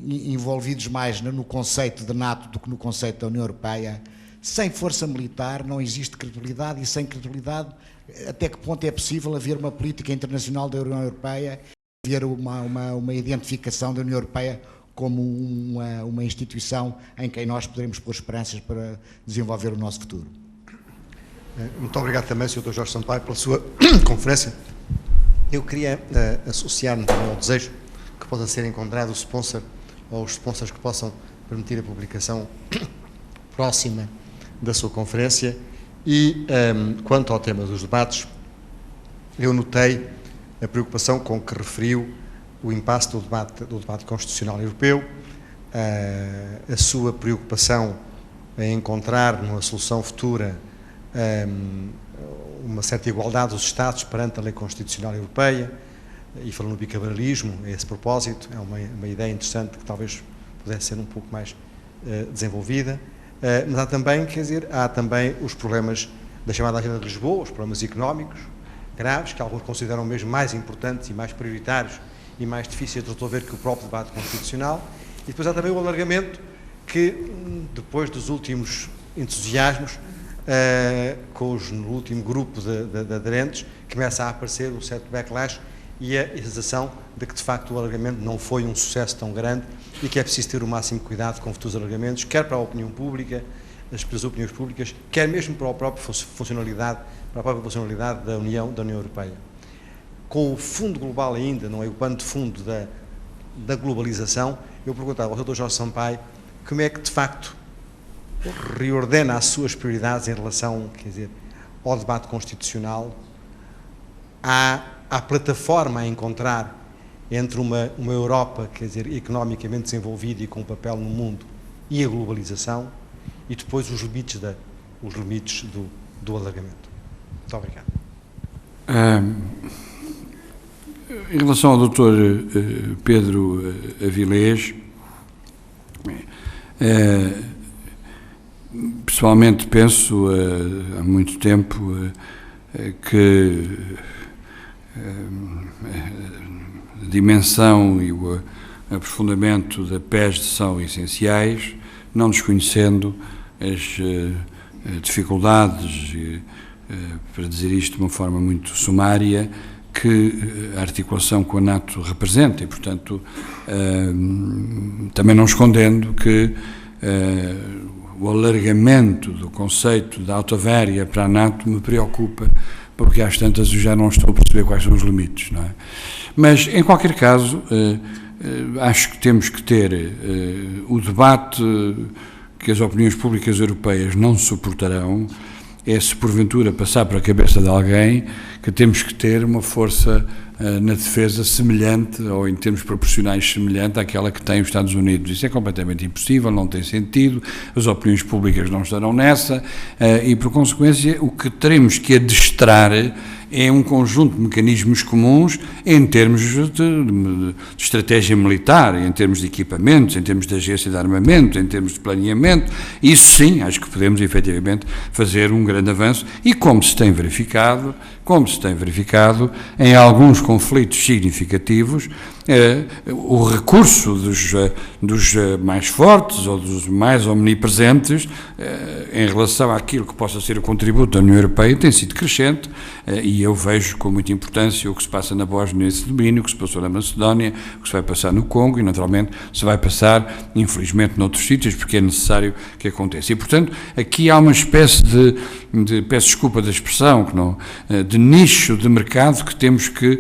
envolvidos mais no conceito de NATO do que no conceito da União Europeia. Sem força militar não existe credibilidade, e sem credibilidade até que ponto é possível haver uma política internacional da União Europeia, haver uma identificação da União Europeia como uma instituição em quem nós poderemos pôr esperanças para desenvolver o nosso futuro. Muito obrigado também, Sr. Dr. Jorge Sampaio, pela sua conferência. Eu queria associar-me ao desejo que possa ser encontrado o sponsor ou os sponsors que possam permitir a publicação próxima da sua conferência. E quanto ao tema dos debates, eu notei a preocupação com que referiu o impasse do debate constitucional europeu, a sua preocupação em encontrar numa solução futura uma certa igualdade dos Estados perante a lei constitucional europeia, e falou no bicameralismo a esse propósito. É uma ideia interessante que talvez pudesse ser um pouco mais desenvolvida, mas há também os problemas da chamada Agenda de Lisboa, os problemas económicos graves, que alguns consideram mesmo mais importantes e mais prioritários e mais difíceis de resolver que o próprio debate constitucional. E depois há também o alargamento, que depois dos últimos entusiasmos, no último grupo de aderentes, começa a aparecer um certo backlash e a sensação de que, de facto, o alargamento não foi um sucesso tão grande e que é preciso ter o máximo cuidado com futuros alargamentos, quer para a opinião pública, as opiniões públicas, quer mesmo para a própria funcionalidade da União Europeia. Com o fundo global ainda, não é o pano de fundo da globalização, eu perguntava ao Dr. Jorge Sampaio como é que, de facto, reordena as suas prioridades em relação, ao debate constitucional, à plataforma a encontrar entre uma Europa, economicamente desenvolvida e com um papel no mundo, e a globalização, e depois os limites do alargamento. Muito obrigado. Em relação ao Dr. Pedro Avilés, pessoalmente penso há muito tempo que a dimensão e o aprofundamento da PES são essenciais, não desconhecendo as dificuldades, para dizer isto de uma forma muito sumária, que a articulação com a NATO representa, e, portanto, também não escondendo que o alargamento do conceito da autovéria para a NATO me preocupa, porque às tantas eu já não estou a perceber quais são os limites, não é? Mas, em qualquer caso, acho que temos que ter o debate que as opiniões públicas europeias não suportarão, é se porventura passar para a cabeça de alguém que temos que ter uma força na defesa semelhante, ou em termos proporcionais semelhante àquela que tem os Estados Unidos. Isso é completamente impossível, não tem sentido, as opiniões públicas não estarão nessa, e por consequência o que teremos que adestrar é um conjunto de mecanismos comuns em termos de estratégia militar, em termos de equipamentos, em termos de agência de armamento, em termos de planeamento. Isso sim, acho que podemos efetivamente fazer um grande avanço, e como se tem verificado, como se tem verificado em alguns conflitos significativos, o recurso dos mais fortes ou dos mais omnipresentes em relação àquilo que possa ser o contributo da União Europeia tem sido crescente, e eu vejo com muita importância o que se passa na Bósnia-Herzegovina, o que se passou na Macedónia, o que se vai passar no Congo e, naturalmente, se vai passar, infelizmente, noutros sítios, porque é necessário que aconteça. E, portanto, aqui há uma espécie de peço desculpa da expressão, que não, de nicho de mercado que temos que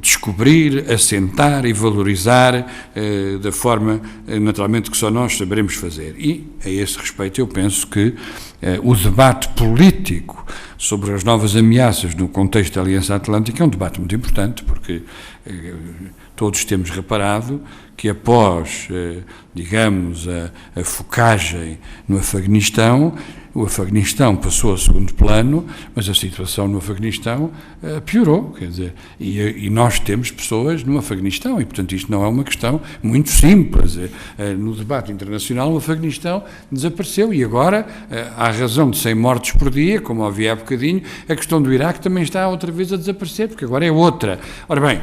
descobrir, assentar e valorizar da forma, naturalmente, que só nós saberemos fazer. E, a esse respeito, eu penso que o debate político sobre as novas ameaças no contexto da Aliança Atlântica é um debate muito importante, porque todos temos reparado que após, digamos, a focagem no Afeganistão, o Afeganistão passou a segundo plano, mas a situação no Afeganistão piorou, quer dizer, e nós temos pessoas no Afeganistão, e portanto isto não é uma questão muito simples. No debate internacional o Afeganistão desapareceu, e agora, à razão de 100 mortes por dia, como havia há bocadinho, a questão do Iraque também está outra vez a desaparecer, porque agora é outra. Ora bem,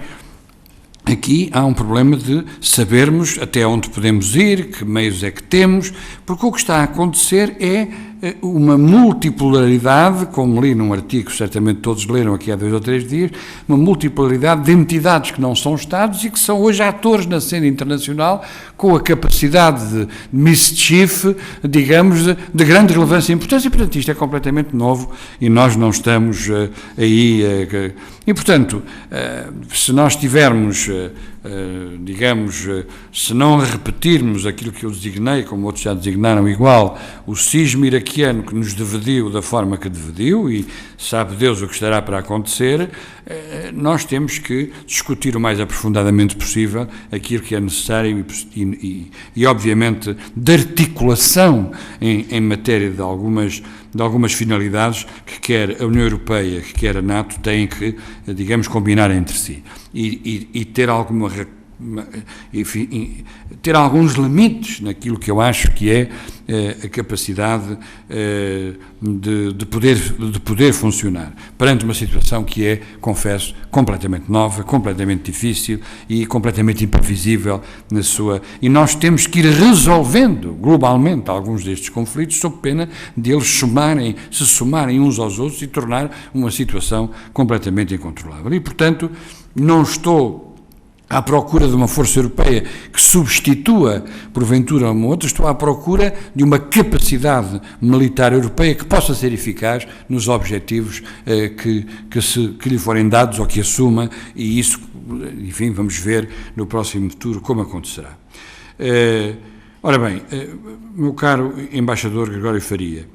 aqui há um problema de sabermos até onde podemos ir, que meios é que temos, porque o que está a acontecer é uma multipolaridade, como li num artigo, certamente todos leram aqui há 2 ou 3 dias, uma multipolaridade de entidades que não são Estados e que são hoje atores na cena internacional com a capacidade de mischief, digamos, de grande relevância e importância, e portanto isto é completamente novo e nós não estamos aí. E portanto, se nós tivermos, digamos, se não repetirmos aquilo que eu designei, como outros já designaram igual, o cisma iraquiano que nos dividiu da forma que dividiu, e sabe Deus o que estará para acontecer, nós temos que discutir o mais aprofundadamente possível aquilo que é necessário e obviamente, de articulação em matéria de algumas finalidades que quer a União Europeia, que quer a NATO, têm que, digamos, combinar entre si e ter ter alguns limites naquilo que eu acho que é a capacidade de poder funcionar perante uma situação que é, confesso, completamente nova, completamente difícil e completamente imprevisível na sua... E nós temos que ir resolvendo globalmente alguns destes conflitos sob pena de eles se somarem uns aos outros e tornar uma situação completamente incontrolável. E, portanto, não estou à procura de uma força europeia que substitua, porventura, uma outra, estou à procura de uma capacidade militar europeia que possa ser eficaz nos objetivos que lhe forem dados ou que assuma, e isso, enfim, vamos ver no próximo futuro como acontecerá. Ora bem, meu caro embaixador Gregório Faria,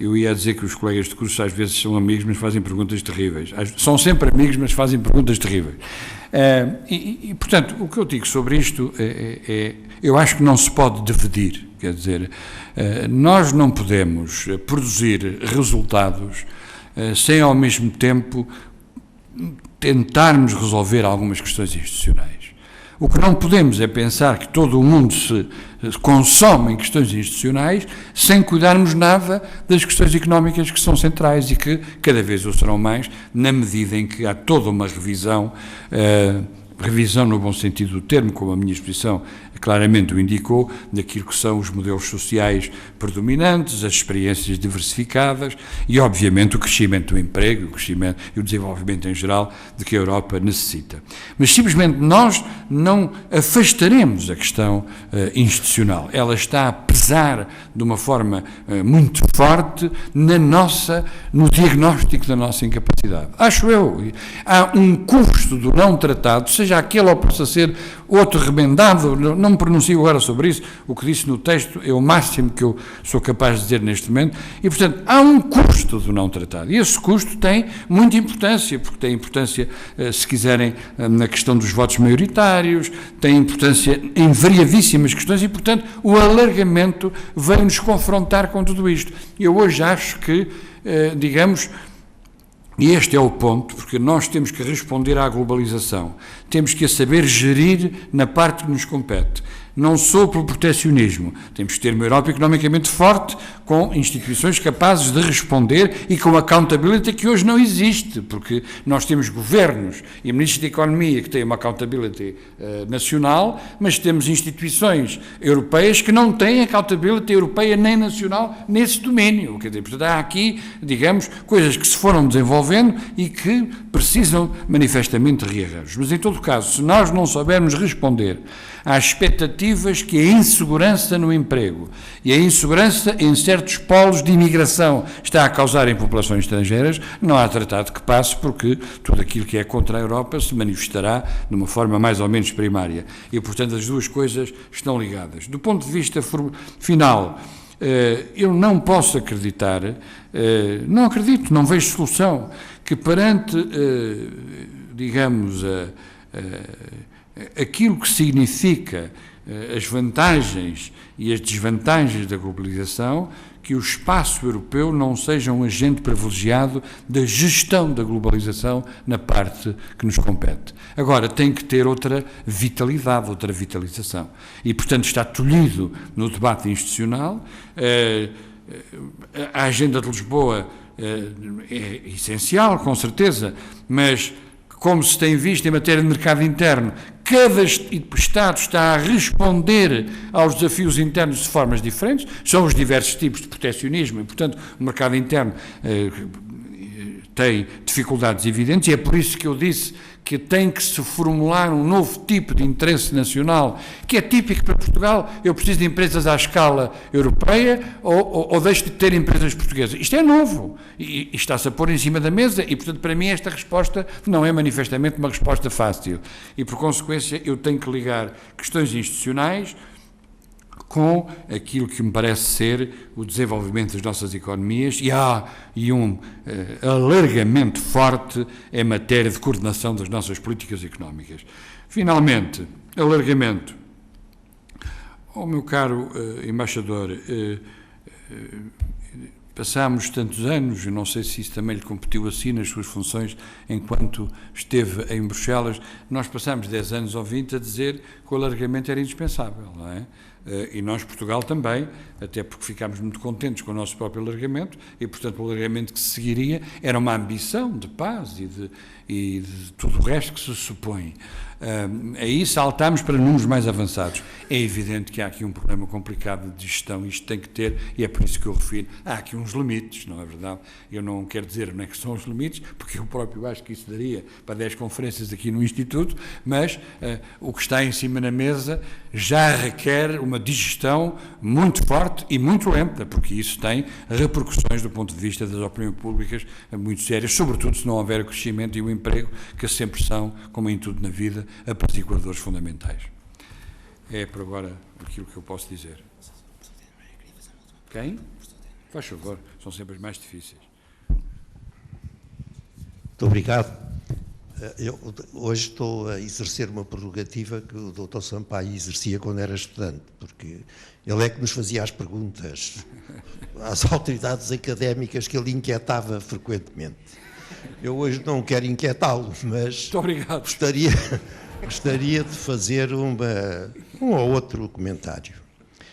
eu ia dizer que os colegas de curso às vezes são amigos, mas fazem perguntas terríveis. São sempre amigos, mas fazem perguntas terríveis. Portanto, o que eu digo sobre isto eu acho que não se pode dividir. Quer dizer, nós não podemos produzir resultados sem, ao mesmo tempo, tentarmos resolver algumas questões institucionais. O que não podemos é pensar que todo o mundo se consome em questões institucionais sem cuidarmos nada das questões económicas que são centrais e que cada vez o serão mais, na medida em que há toda uma revisão no bom sentido do termo, como a minha exposição claramente o indicou, daquilo que são os modelos sociais predominantes, as experiências diversificadas e, obviamente, o crescimento do emprego, o crescimento e o desenvolvimento em geral de que a Europa necessita. Mas, simplesmente, nós não afastaremos a questão institucional. Ela está a pesar de uma forma muito forte no diagnóstico da nossa incapacidade. Acho eu. Há um custo do não tratado, seja aquele ou possa ser outro remendado, não me pronuncio agora sobre isso, o que disse no texto é o máximo que eu sou capaz de dizer neste momento, e, portanto, há um custo do não tratado, e esse custo tem muita importância, porque tem importância, se quiserem, na questão dos votos maioritários, tem importância em variadíssimas questões, e, portanto, o alargamento veio-nos confrontar com tudo isto. Eu hoje acho que, digamos, e este é o ponto, porque nós temos que responder à globalização, temos que a saber gerir na parte que nos compete. não sou pelo proteccionismo. Temos que ter uma Europa economicamente forte, com instituições capazes de responder e com accountability que hoje não existe, porque nós temos governos e ministros de Economia que têm uma accountability nacional, mas temos instituições europeias que não têm accountability europeia nem nacional nesse domínio. Quer dizer, portanto, há aqui, digamos, coisas que se foram desenvolvendo e que precisam manifestamente de rearranjos. Mas, em todo caso, se nós não soubermos responder às expectativas que a insegurança no emprego e a insegurança em certos polos de imigração está a causar em populações estrangeiras, não há tratado que passe, porque tudo aquilo que é contra a Europa se manifestará de uma forma mais ou menos primária. E, portanto, as duas coisas estão ligadas. Do ponto de vista final, eu não posso acreditar, não acredito, não vejo solução, que perante, digamos, aquilo que significa as vantagens e as desvantagens da globalização, que o espaço europeu não seja um agente privilegiado da gestão da globalização na parte que nos compete. Agora, tem que ter outra vitalidade, outra vitalização. E, portanto, está tolhido no debate institucional. A agenda de Lisboa é essencial, com certeza, mas, como se tem visto em matéria de mercado interno, cada Estado está a responder aos desafios internos de formas diferentes, são os diversos tipos de proteccionismo e, portanto, o mercado interno tem dificuldades evidentes e é por isso que eu disse que tem que se formular um novo tipo de interesse nacional, que é típico para Portugal. Eu preciso de empresas à escala europeia ou deixo de ter empresas portuguesas. Isto é novo e está-se a pôr em cima da mesa e, portanto, para mim esta resposta não é manifestamente uma resposta fácil. E, por consequência, eu tenho que ligar questões institucionais com aquilo que me parece ser o desenvolvimento das nossas economias e um alargamento forte em matéria de coordenação das nossas políticas económicas. Finalmente, alargamento. Meu caro embaixador, passámos tantos anos, eu não sei se isso também lhe competiu assim nas suas funções enquanto esteve em Bruxelas, nós passámos 10 anos ou 20 a dizer que o alargamento era indispensável, não é? E nós, Portugal, também, até porque ficámos muito contentes com o nosso próprio alargamento e, portanto, o alargamento que se seguiria era uma ambição de paz e de tudo o resto que se supõe. Aí saltámos para números mais avançados. É evidente que há aqui um problema complicado de gestão, isto tem que ter, e é por isso que eu refiro, há aqui uns limites, não é verdade? Eu não quero dizer onde é que são os limites, porque eu próprio acho que isso daria para 10 conferências aqui no Instituto, mas o que está em cima na mesa já requer uma digestão muito forte e muito lenta, porque isso tem repercussões do ponto de vista das opiniões públicas muito sérias, sobretudo se não houver o crescimento e o emprego, que sempre são, como em tudo na vida, apaziguadores fundamentais. É por agora aquilo que eu posso dizer. Quem? Faz favor, são sempre as mais difíceis. Muito obrigado. Eu hoje estou a exercer uma prerrogativa que o Dr. Sampaio exercia quando era estudante, porque ele é que nos fazia as perguntas às autoridades académicas que ele inquietava frequentemente. Eu hoje não quero inquietá-lo, mas gostaria de fazer um ou outro comentário.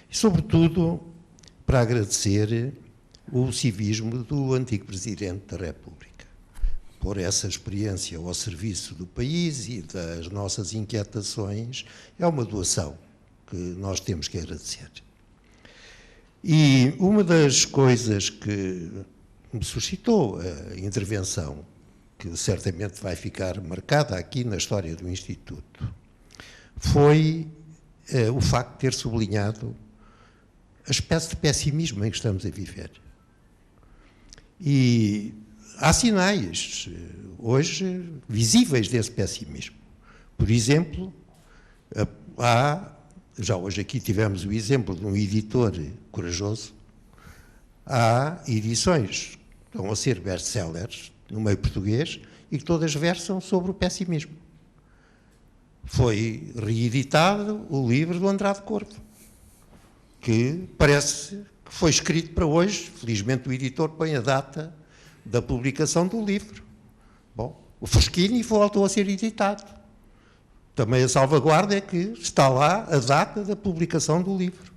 E, sobretudo, para agradecer o civismo do antigo Presidente da República, por essa experiência ao serviço do país e das nossas inquietações. É uma doação que nós temos que agradecer. E uma das coisas que me suscitou a intervenção, que certamente vai ficar marcada aqui na história do Instituto, foi o facto de ter sublinhado a espécie de pessimismo em que estamos a viver. E há sinais, hoje, visíveis desse pessimismo. Por exemplo, já hoje aqui tivemos o exemplo de um editor corajoso. Há edições que estão a ser best-sellers no meio português e que todas versam sobre o pessimismo. Foi reeditado o livro do Andrade Corvo, que parece que foi escrito para hoje. Felizmente o editor põe a data da publicação do livro. Bom, o Fosquini voltou a ser editado. Também a salvaguarda é que está lá a data da publicação do livro.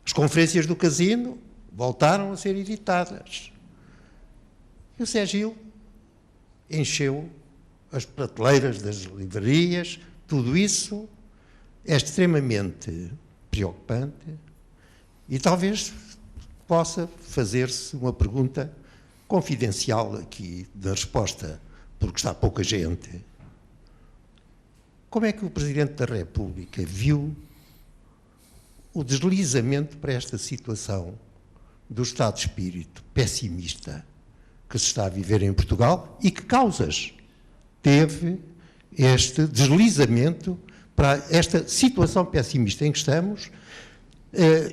As conferências do Casino voltaram a ser editadas. E o Sérgio encheu as prateleiras das livrarias. Tudo isso é extremamente preocupante e talvez possa fazer-se uma pergunta confidencial aqui da resposta, porque está pouca gente. Como é que o Presidente da República viu o deslizamento para esta situação do estado de espírito pessimista que se está a viver em Portugal e que causas teve este deslizamento para esta situação pessimista em que estamos,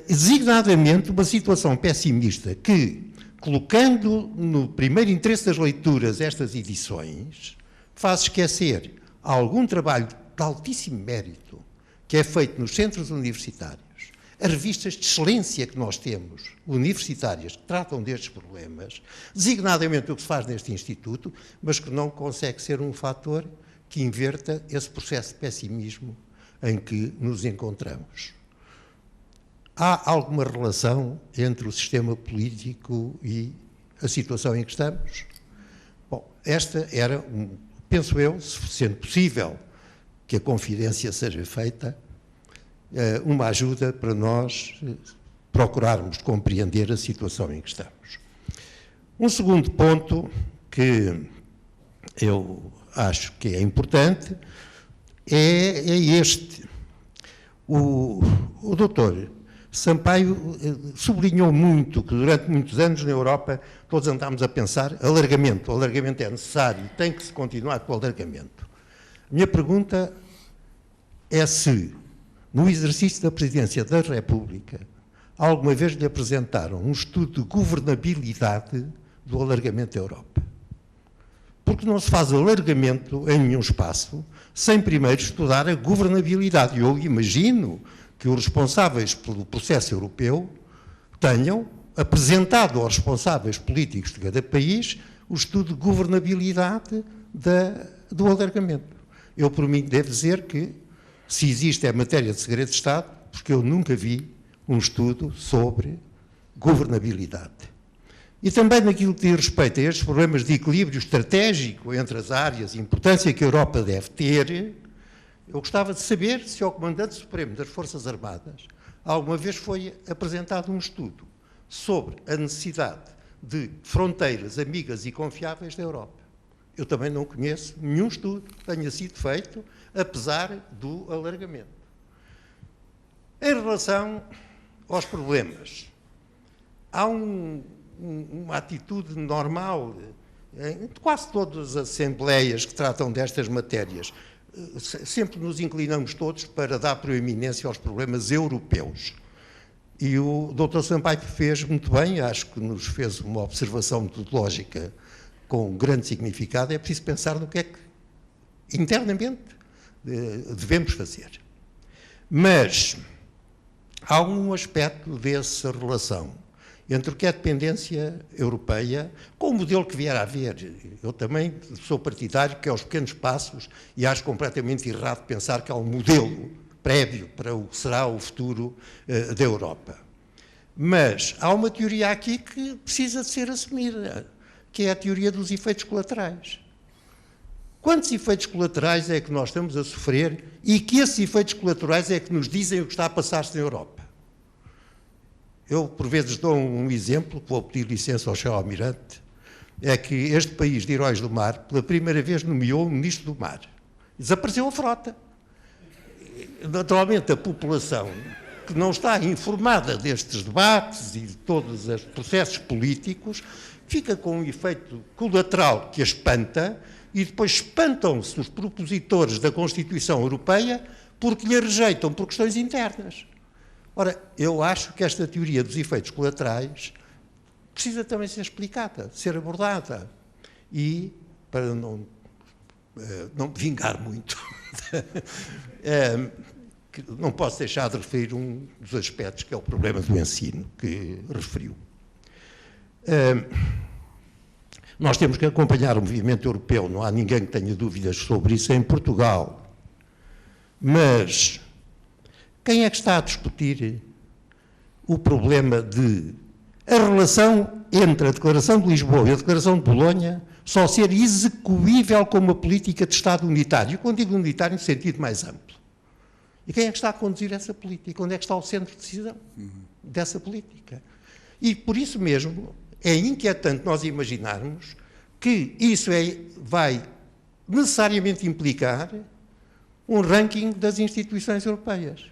designadamente uma situação pessimista que, colocando no primeiro interesse das leituras estas edições, faz esquecer algum trabalho de altíssimo mérito que é feito nos centros universitários, as revistas de excelência que nós temos, universitárias, que tratam destes problemas, designadamente o que se faz neste Instituto, mas que não consegue ser um fator que inverta esse processo de pessimismo em que nos encontramos. Há alguma relação entre o sistema político e a situação em que estamos? Bom, esta era, penso eu, sendo possível que a confidência seja feita, uma ajuda para nós procurarmos compreender a situação em que estamos. Um segundo ponto que eu acho que é importante é este. O doutor Sampaio sublinhou muito que durante muitos anos na Europa todos andámos a pensar alargamento. O alargamento é necessário, tem que se continuar com o alargamento. A minha pergunta é se, no exercício da Presidência da República, alguma vez lhe apresentaram um estudo de governabilidade do alargamento da Europa. Porque não se faz alargamento em nenhum espaço sem primeiro estudar a governabilidade. Eu imagino que os responsáveis pelo processo europeu tenham apresentado aos responsáveis políticos de cada país o estudo de governabilidade do alargamento. Eu, por mim, devo dizer que, se existe é matéria de segredo de Estado, porque eu nunca vi um estudo sobre governabilidade. E também naquilo que diz respeito a estes problemas de equilíbrio estratégico entre as áreas, a importância que a Europa deve ter, eu gostava de saber se ao Comandante Supremo das Forças Armadas alguma vez foi apresentado um estudo sobre a necessidade de fronteiras amigas e confiáveis da Europa. Eu também não conheço nenhum estudo que tenha sido feito, apesar do alargamento. Em relação aos problemas, há uma atitude normal em quase todas as assembleias que tratam destas matérias. Sempre nos inclinamos todos para dar proeminência aos problemas europeus. E o Dr. Sampaio fez muito bem, acho que nos fez uma observação metodológica com grande significado. É preciso pensar no que é que internamente devemos fazer. Mas há um aspecto dessa relação entre o que é a dependência europeia com o modelo que vier a haver. Eu também sou partidário que é aos pequenos passos e acho completamente errado pensar que há um modelo prévio para o que será o futuro da Europa. Mas há uma teoria aqui que precisa de ser assumida, que é a teoria dos efeitos colaterais. Quantos efeitos colaterais é que nós estamos a sofrer e que esses efeitos colaterais é que nos dizem o que está a passar-se na Europa? Eu, por vezes, dou um exemplo, que vou pedir licença ao Sr. Almirante, é que este país de heróis do mar, pela primeira vez, nomeou um ministro do mar. Desapareceu a frota. Naturalmente, a população que não está informada destes debates e de todos os processos políticos fica com um efeito colateral que a espanta e depois espantam-se os propositores da Constituição Europeia porque lhe rejeitam por questões internas. Ora, eu acho que esta teoria dos efeitos colaterais precisa também ser explicada, ser abordada. E, para não vingar muito, não posso deixar de referir um dos aspectos que é o problema do ensino, que referiu. Nós temos que acompanhar o movimento europeu, não há ninguém que tenha dúvidas sobre isso. Em Portugal, Mas quem é que está a discutir o problema de a relação entre a Declaração de Lisboa e a Declaração de Bolonha só ser execuível como uma política de Estado unitário? Quando digo unitário, no sentido mais amplo. E quem é que está a conduzir essa política? Onde é que está o centro de decisão dessa política? E por isso mesmo é inquietante nós imaginarmos que isso vai necessariamente implicar um ranking das instituições europeias.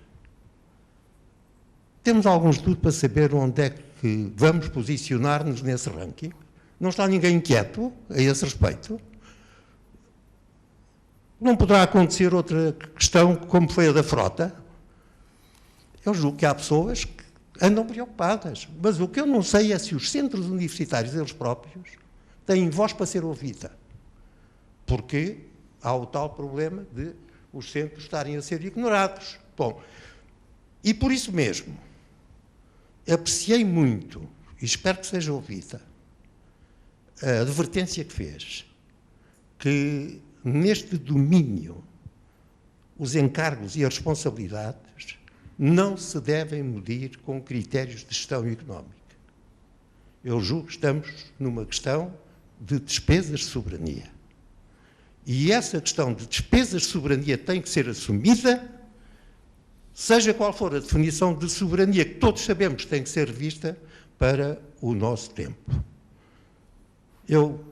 Temos algum estudo para saber onde é que vamos posicionar-nos nesse ranking? Não está ninguém inquieto a esse respeito? Não poderá acontecer outra questão como foi a da frota? Eu julgo que há pessoas que andam preocupadas, mas o que eu não sei é se os centros universitários, eles próprios, têm voz para ser ouvida. Porque há o tal problema de os centros estarem a ser ignorados. Bom, e por isso mesmo, apreciei muito, e espero que seja ouvida, a advertência que fez, que neste domínio os encargos e as responsabilidades não se devem medir com critérios de gestão económica. Eu julgo que estamos numa questão de despesas de soberania. E essa questão de despesas de soberania tem que ser assumida, seja qual for a definição de soberania que todos sabemos que tem que ser vista para o nosso tempo. Eu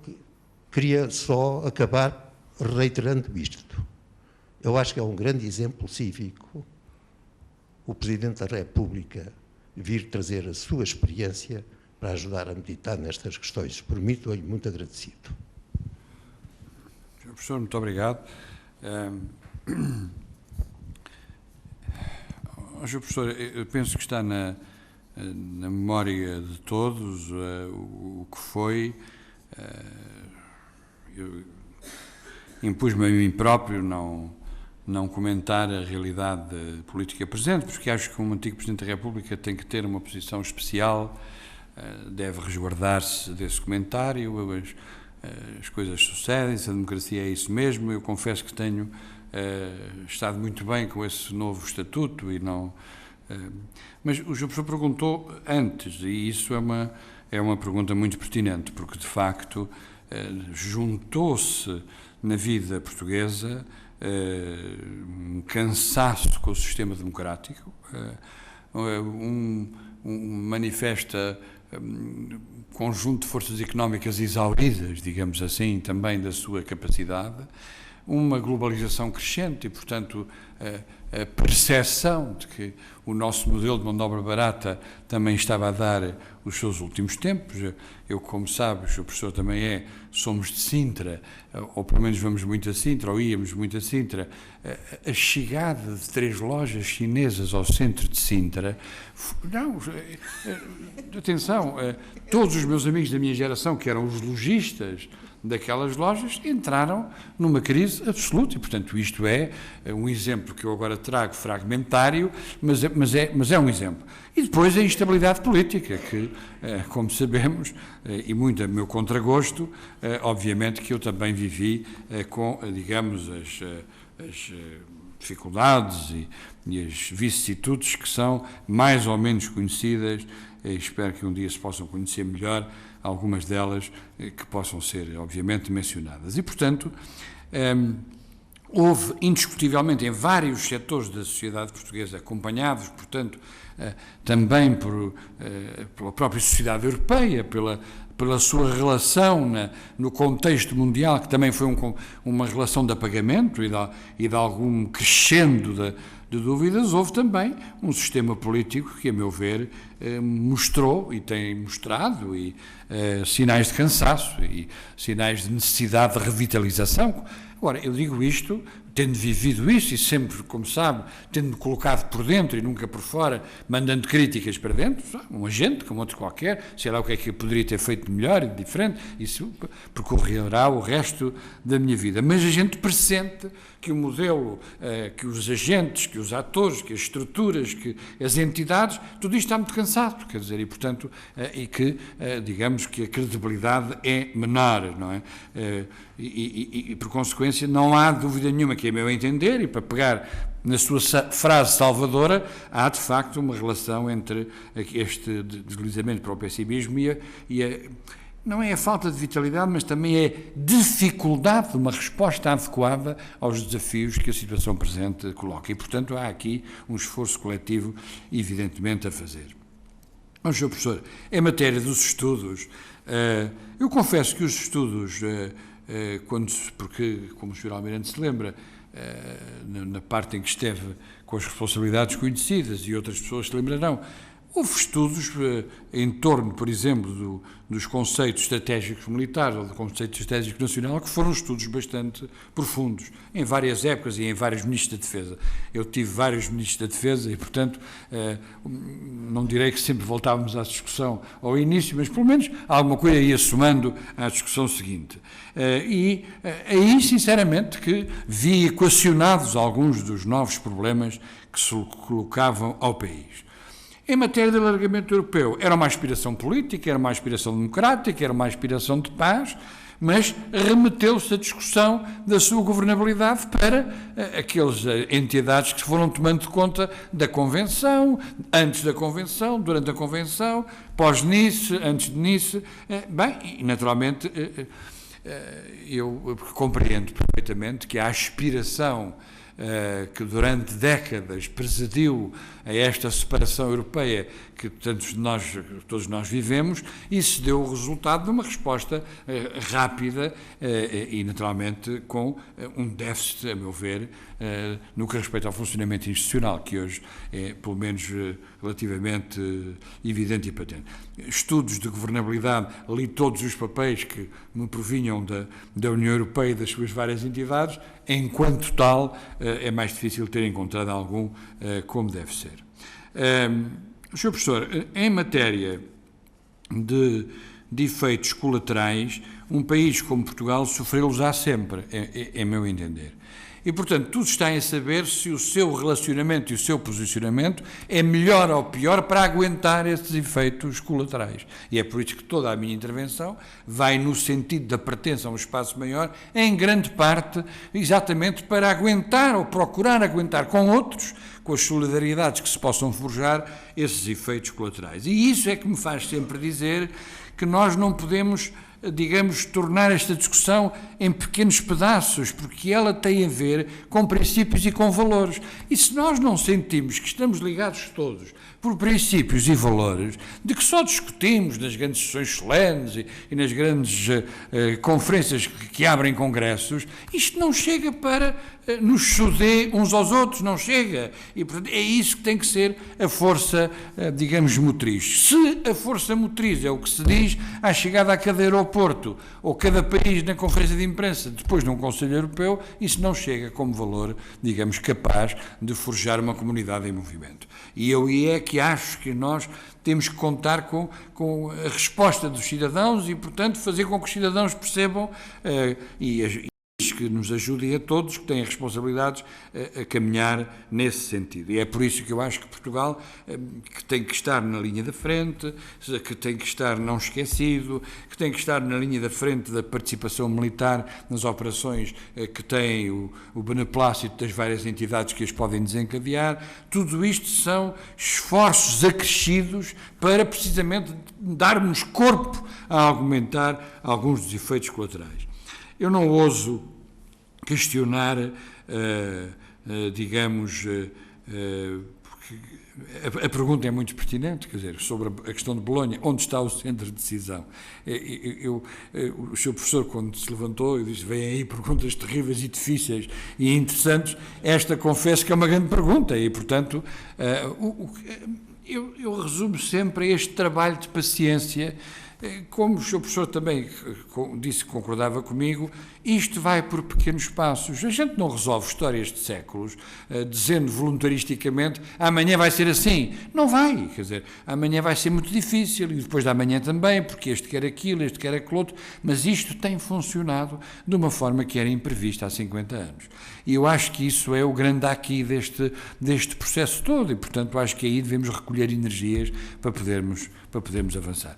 queria só acabar reiterando isto. Eu acho que é um grande exemplo cívico o Presidente da República vir trazer a sua experiência para ajudar a meditar nestas questões. Por mim, estou-lhe muito agradecido. Sr. Professor, muito obrigado. Sr. Professor, eu penso que está na memória de todos o que foi. Eu impus-me a mim próprio não comentar a realidade política presente, porque acho que um antigo Presidente da República tem que ter uma posição especial, deve resguardar-se desse comentário, as coisas sucedem-se, a democracia é isso mesmo. Eu confesso que tenho estado muito bem com esse novo estatuto e não... mas o Sr. Professor perguntou antes, e isso é uma pergunta muito pertinente, porque de facto juntou-se na vida portuguesa um cansaço com o sistema democrático, manifesta conjunto de forças económicas exauridas, digamos assim, também da sua capacidade, uma globalização crescente e, portanto, a percepção de que o nosso modelo de mão de obra barata também estava a dar os seus últimos tempos. Eu, como sabe, o Sr. Professor também somos de Sintra, ou pelo menos vamos muito a Sintra, ou íamos muito a Sintra. A chegada de 3 lojas chinesas ao centro de Sintra, não, atenção, todos os meus amigos da minha geração, que eram os lojistas daquelas lojas, entraram numa crise absoluta e, portanto, isto é um exemplo que eu agora trago fragmentário, mas é um exemplo. E depois a instabilidade política, que, como sabemos, e muito a meu contragosto, obviamente que eu também vivi com, digamos, as dificuldades e as vicissitudes que são mais ou menos conhecidas, e espero que um dia se possam conhecer melhor, algumas delas que possam ser, obviamente, mencionadas. E, portanto, houve, indiscutivelmente, em vários setores da sociedade portuguesa, acompanhados, portanto, também pela própria sociedade europeia, pela sua relação no contexto mundial, que também foi uma relação de apagamento e de algum crescendo de dúvidas, houve também um sistema político que, a meu ver, mostrou e tem mostrado sinais de cansaço e sinais de necessidade de revitalização. Agora, eu digo isto, tendo vivido isso e sempre, como sabe, tendo-me colocado por dentro e nunca por fora, mandando críticas para dentro, um agente como outro qualquer, sei lá o que é que eu poderia ter feito de melhor e de diferente, isso percorrerá o resto da minha vida. Mas a gente pressente que o modelo, que os agentes, que os atores, que as estruturas, que as entidades, tudo isto está muito cansado, quer dizer, e portanto, e que, digamos que a credibilidade é menor, não é? E por consequência não há dúvida nenhuma que, a meu entender, e para pegar na sua frase salvadora, há de facto uma relação entre este deslizamento para o pessimismo não é a falta de vitalidade, mas também é dificuldade de uma resposta adequada aos desafios que a situação presente coloca. E, portanto, há aqui um esforço coletivo, evidentemente, a fazer. Mas, Sr. Professor, em matéria dos estudos, eu confesso que os estudos, porque, como o Sr. Almirante se lembra, na parte em que esteve com as responsabilidades conhecidas, e outras pessoas se lembrarão, houve estudos em torno, por exemplo, dos conceitos estratégicos militares ou do conceito estratégico nacional, que foram estudos bastante profundos, em várias épocas e em vários ministros da Defesa. Eu tive vários ministros da Defesa e, portanto, não direi que sempre voltávamos à discussão ao início, mas pelo menos alguma coisa ia somando à discussão seguinte. E aí, sinceramente, que vi equacionados alguns dos novos problemas que se colocavam ao país. Em matéria de alargamento europeu, era uma aspiração política, era uma aspiração democrática, era uma aspiração de paz, mas remeteu-se a discussão da sua governabilidade para aquelas entidades que foram tomando conta da Convenção, antes da Convenção, durante a Convenção, pós-Nice, antes de Nice. Bem, e naturalmente eu compreendo perfeitamente que a aspiração que durante décadas presidiu a esta separação europeia que todos nós vivemos, isso deu o resultado de uma resposta rápida e, naturalmente, com um déficit, a meu ver, no que respeita ao funcionamento institucional, que hoje é, pelo menos, relativamente evidente e patente. Estudos de governabilidade, li todos os papéis que me provinham da União Europeia e das suas várias entidades, enquanto tal, é mais difícil ter encontrado algum como deve ser. Sr. Professor, em matéria de efeitos colaterais, um país como Portugal sofreu-los há sempre, é meu entender. E, portanto, tudo está em saber se o seu relacionamento e o seu posicionamento é melhor ou pior para aguentar esses efeitos colaterais. E é por isso que toda a minha intervenção vai no sentido da pertença a um espaço maior, em grande parte, exatamente para aguentar ou procurar aguentar com outros, com as solidariedades que se possam forjar, esses efeitos colaterais. E isso é que me faz sempre dizer que nós não podemos, digamos, tornar esta discussão em pequenos pedaços, porque ela tem a ver com princípios e com valores. E se nós não sentimos que estamos ligados todos por princípios e valores, de que só discutimos nas grandes sessões solenes e nas grandes conferências que abrem congressos, isto não chega para nos choder uns aos outros, não chega. E, portanto, é isso que tem que ser a força, digamos, motriz. Se a força motriz é o que se diz à chegada a cada aeroporto ou cada país na conferência de imprensa, depois num Conselho Europeu, isso não chega como valor, digamos, capaz de forjar uma comunidade em movimento. E eu é que acho que nós temos que contar com a resposta dos cidadãos e, portanto, fazer com que os cidadãos percebam que nos ajudem a todos que têm responsabilidades a caminhar nesse sentido. E é por isso que eu acho que Portugal que tem que estar na linha da frente, que tem que estar não esquecido, que tem que estar na linha da frente da participação militar nas operações que têm o beneplácito das várias entidades que as podem desencadear. Tudo isto são esforços acrescidos para precisamente darmos corpo a argumentar alguns dos efeitos colaterais. Eu não ouso questionar, digamos, porque a pergunta é muito pertinente, quer dizer, sobre a questão de Bolonha, onde está o centro de decisão? O Sr. Professor, quando se levantou, disse, vêm aí perguntas terríveis e difíceis e interessantes, esta confesso que é uma grande pergunta e, portanto, eu resumo sempre este trabalho de paciência. Como o Sr. Professor também disse que concordava comigo, isto vai por pequenos passos. A gente não resolve histórias de séculos dizendo voluntaristicamente amanhã vai ser assim. Não vai, quer dizer, amanhã vai ser muito difícil e depois da manhã também, porque este quer aquilo, este quer aquilo outro, mas isto tem funcionado de uma forma que era imprevista há 50 anos. E eu acho que isso é o grande aqui deste processo todo e, portanto, acho que aí devemos recolher energias para podermos avançar.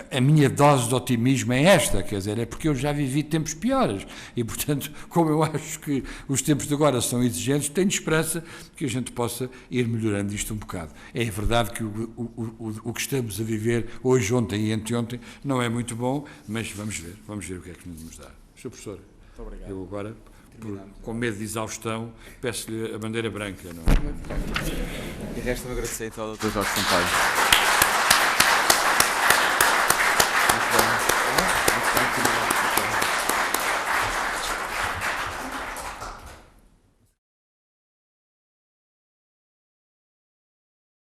A minha dose de otimismo é esta, quer dizer, é porque eu já vivi tempos piores e, portanto, como eu acho que os tempos de agora são exigentes, tenho esperança que a gente possa ir melhorando isto um bocado. É verdade que o que estamos a viver hoje, ontem e anteontem não é muito bom, mas vamos ver o que é que nos dá. Sr. Professor, eu agora, com medo de exaustão, peço-lhe a bandeira branca. Não é? E resta-me agradecer então ao Dr. Jorge Sampaio.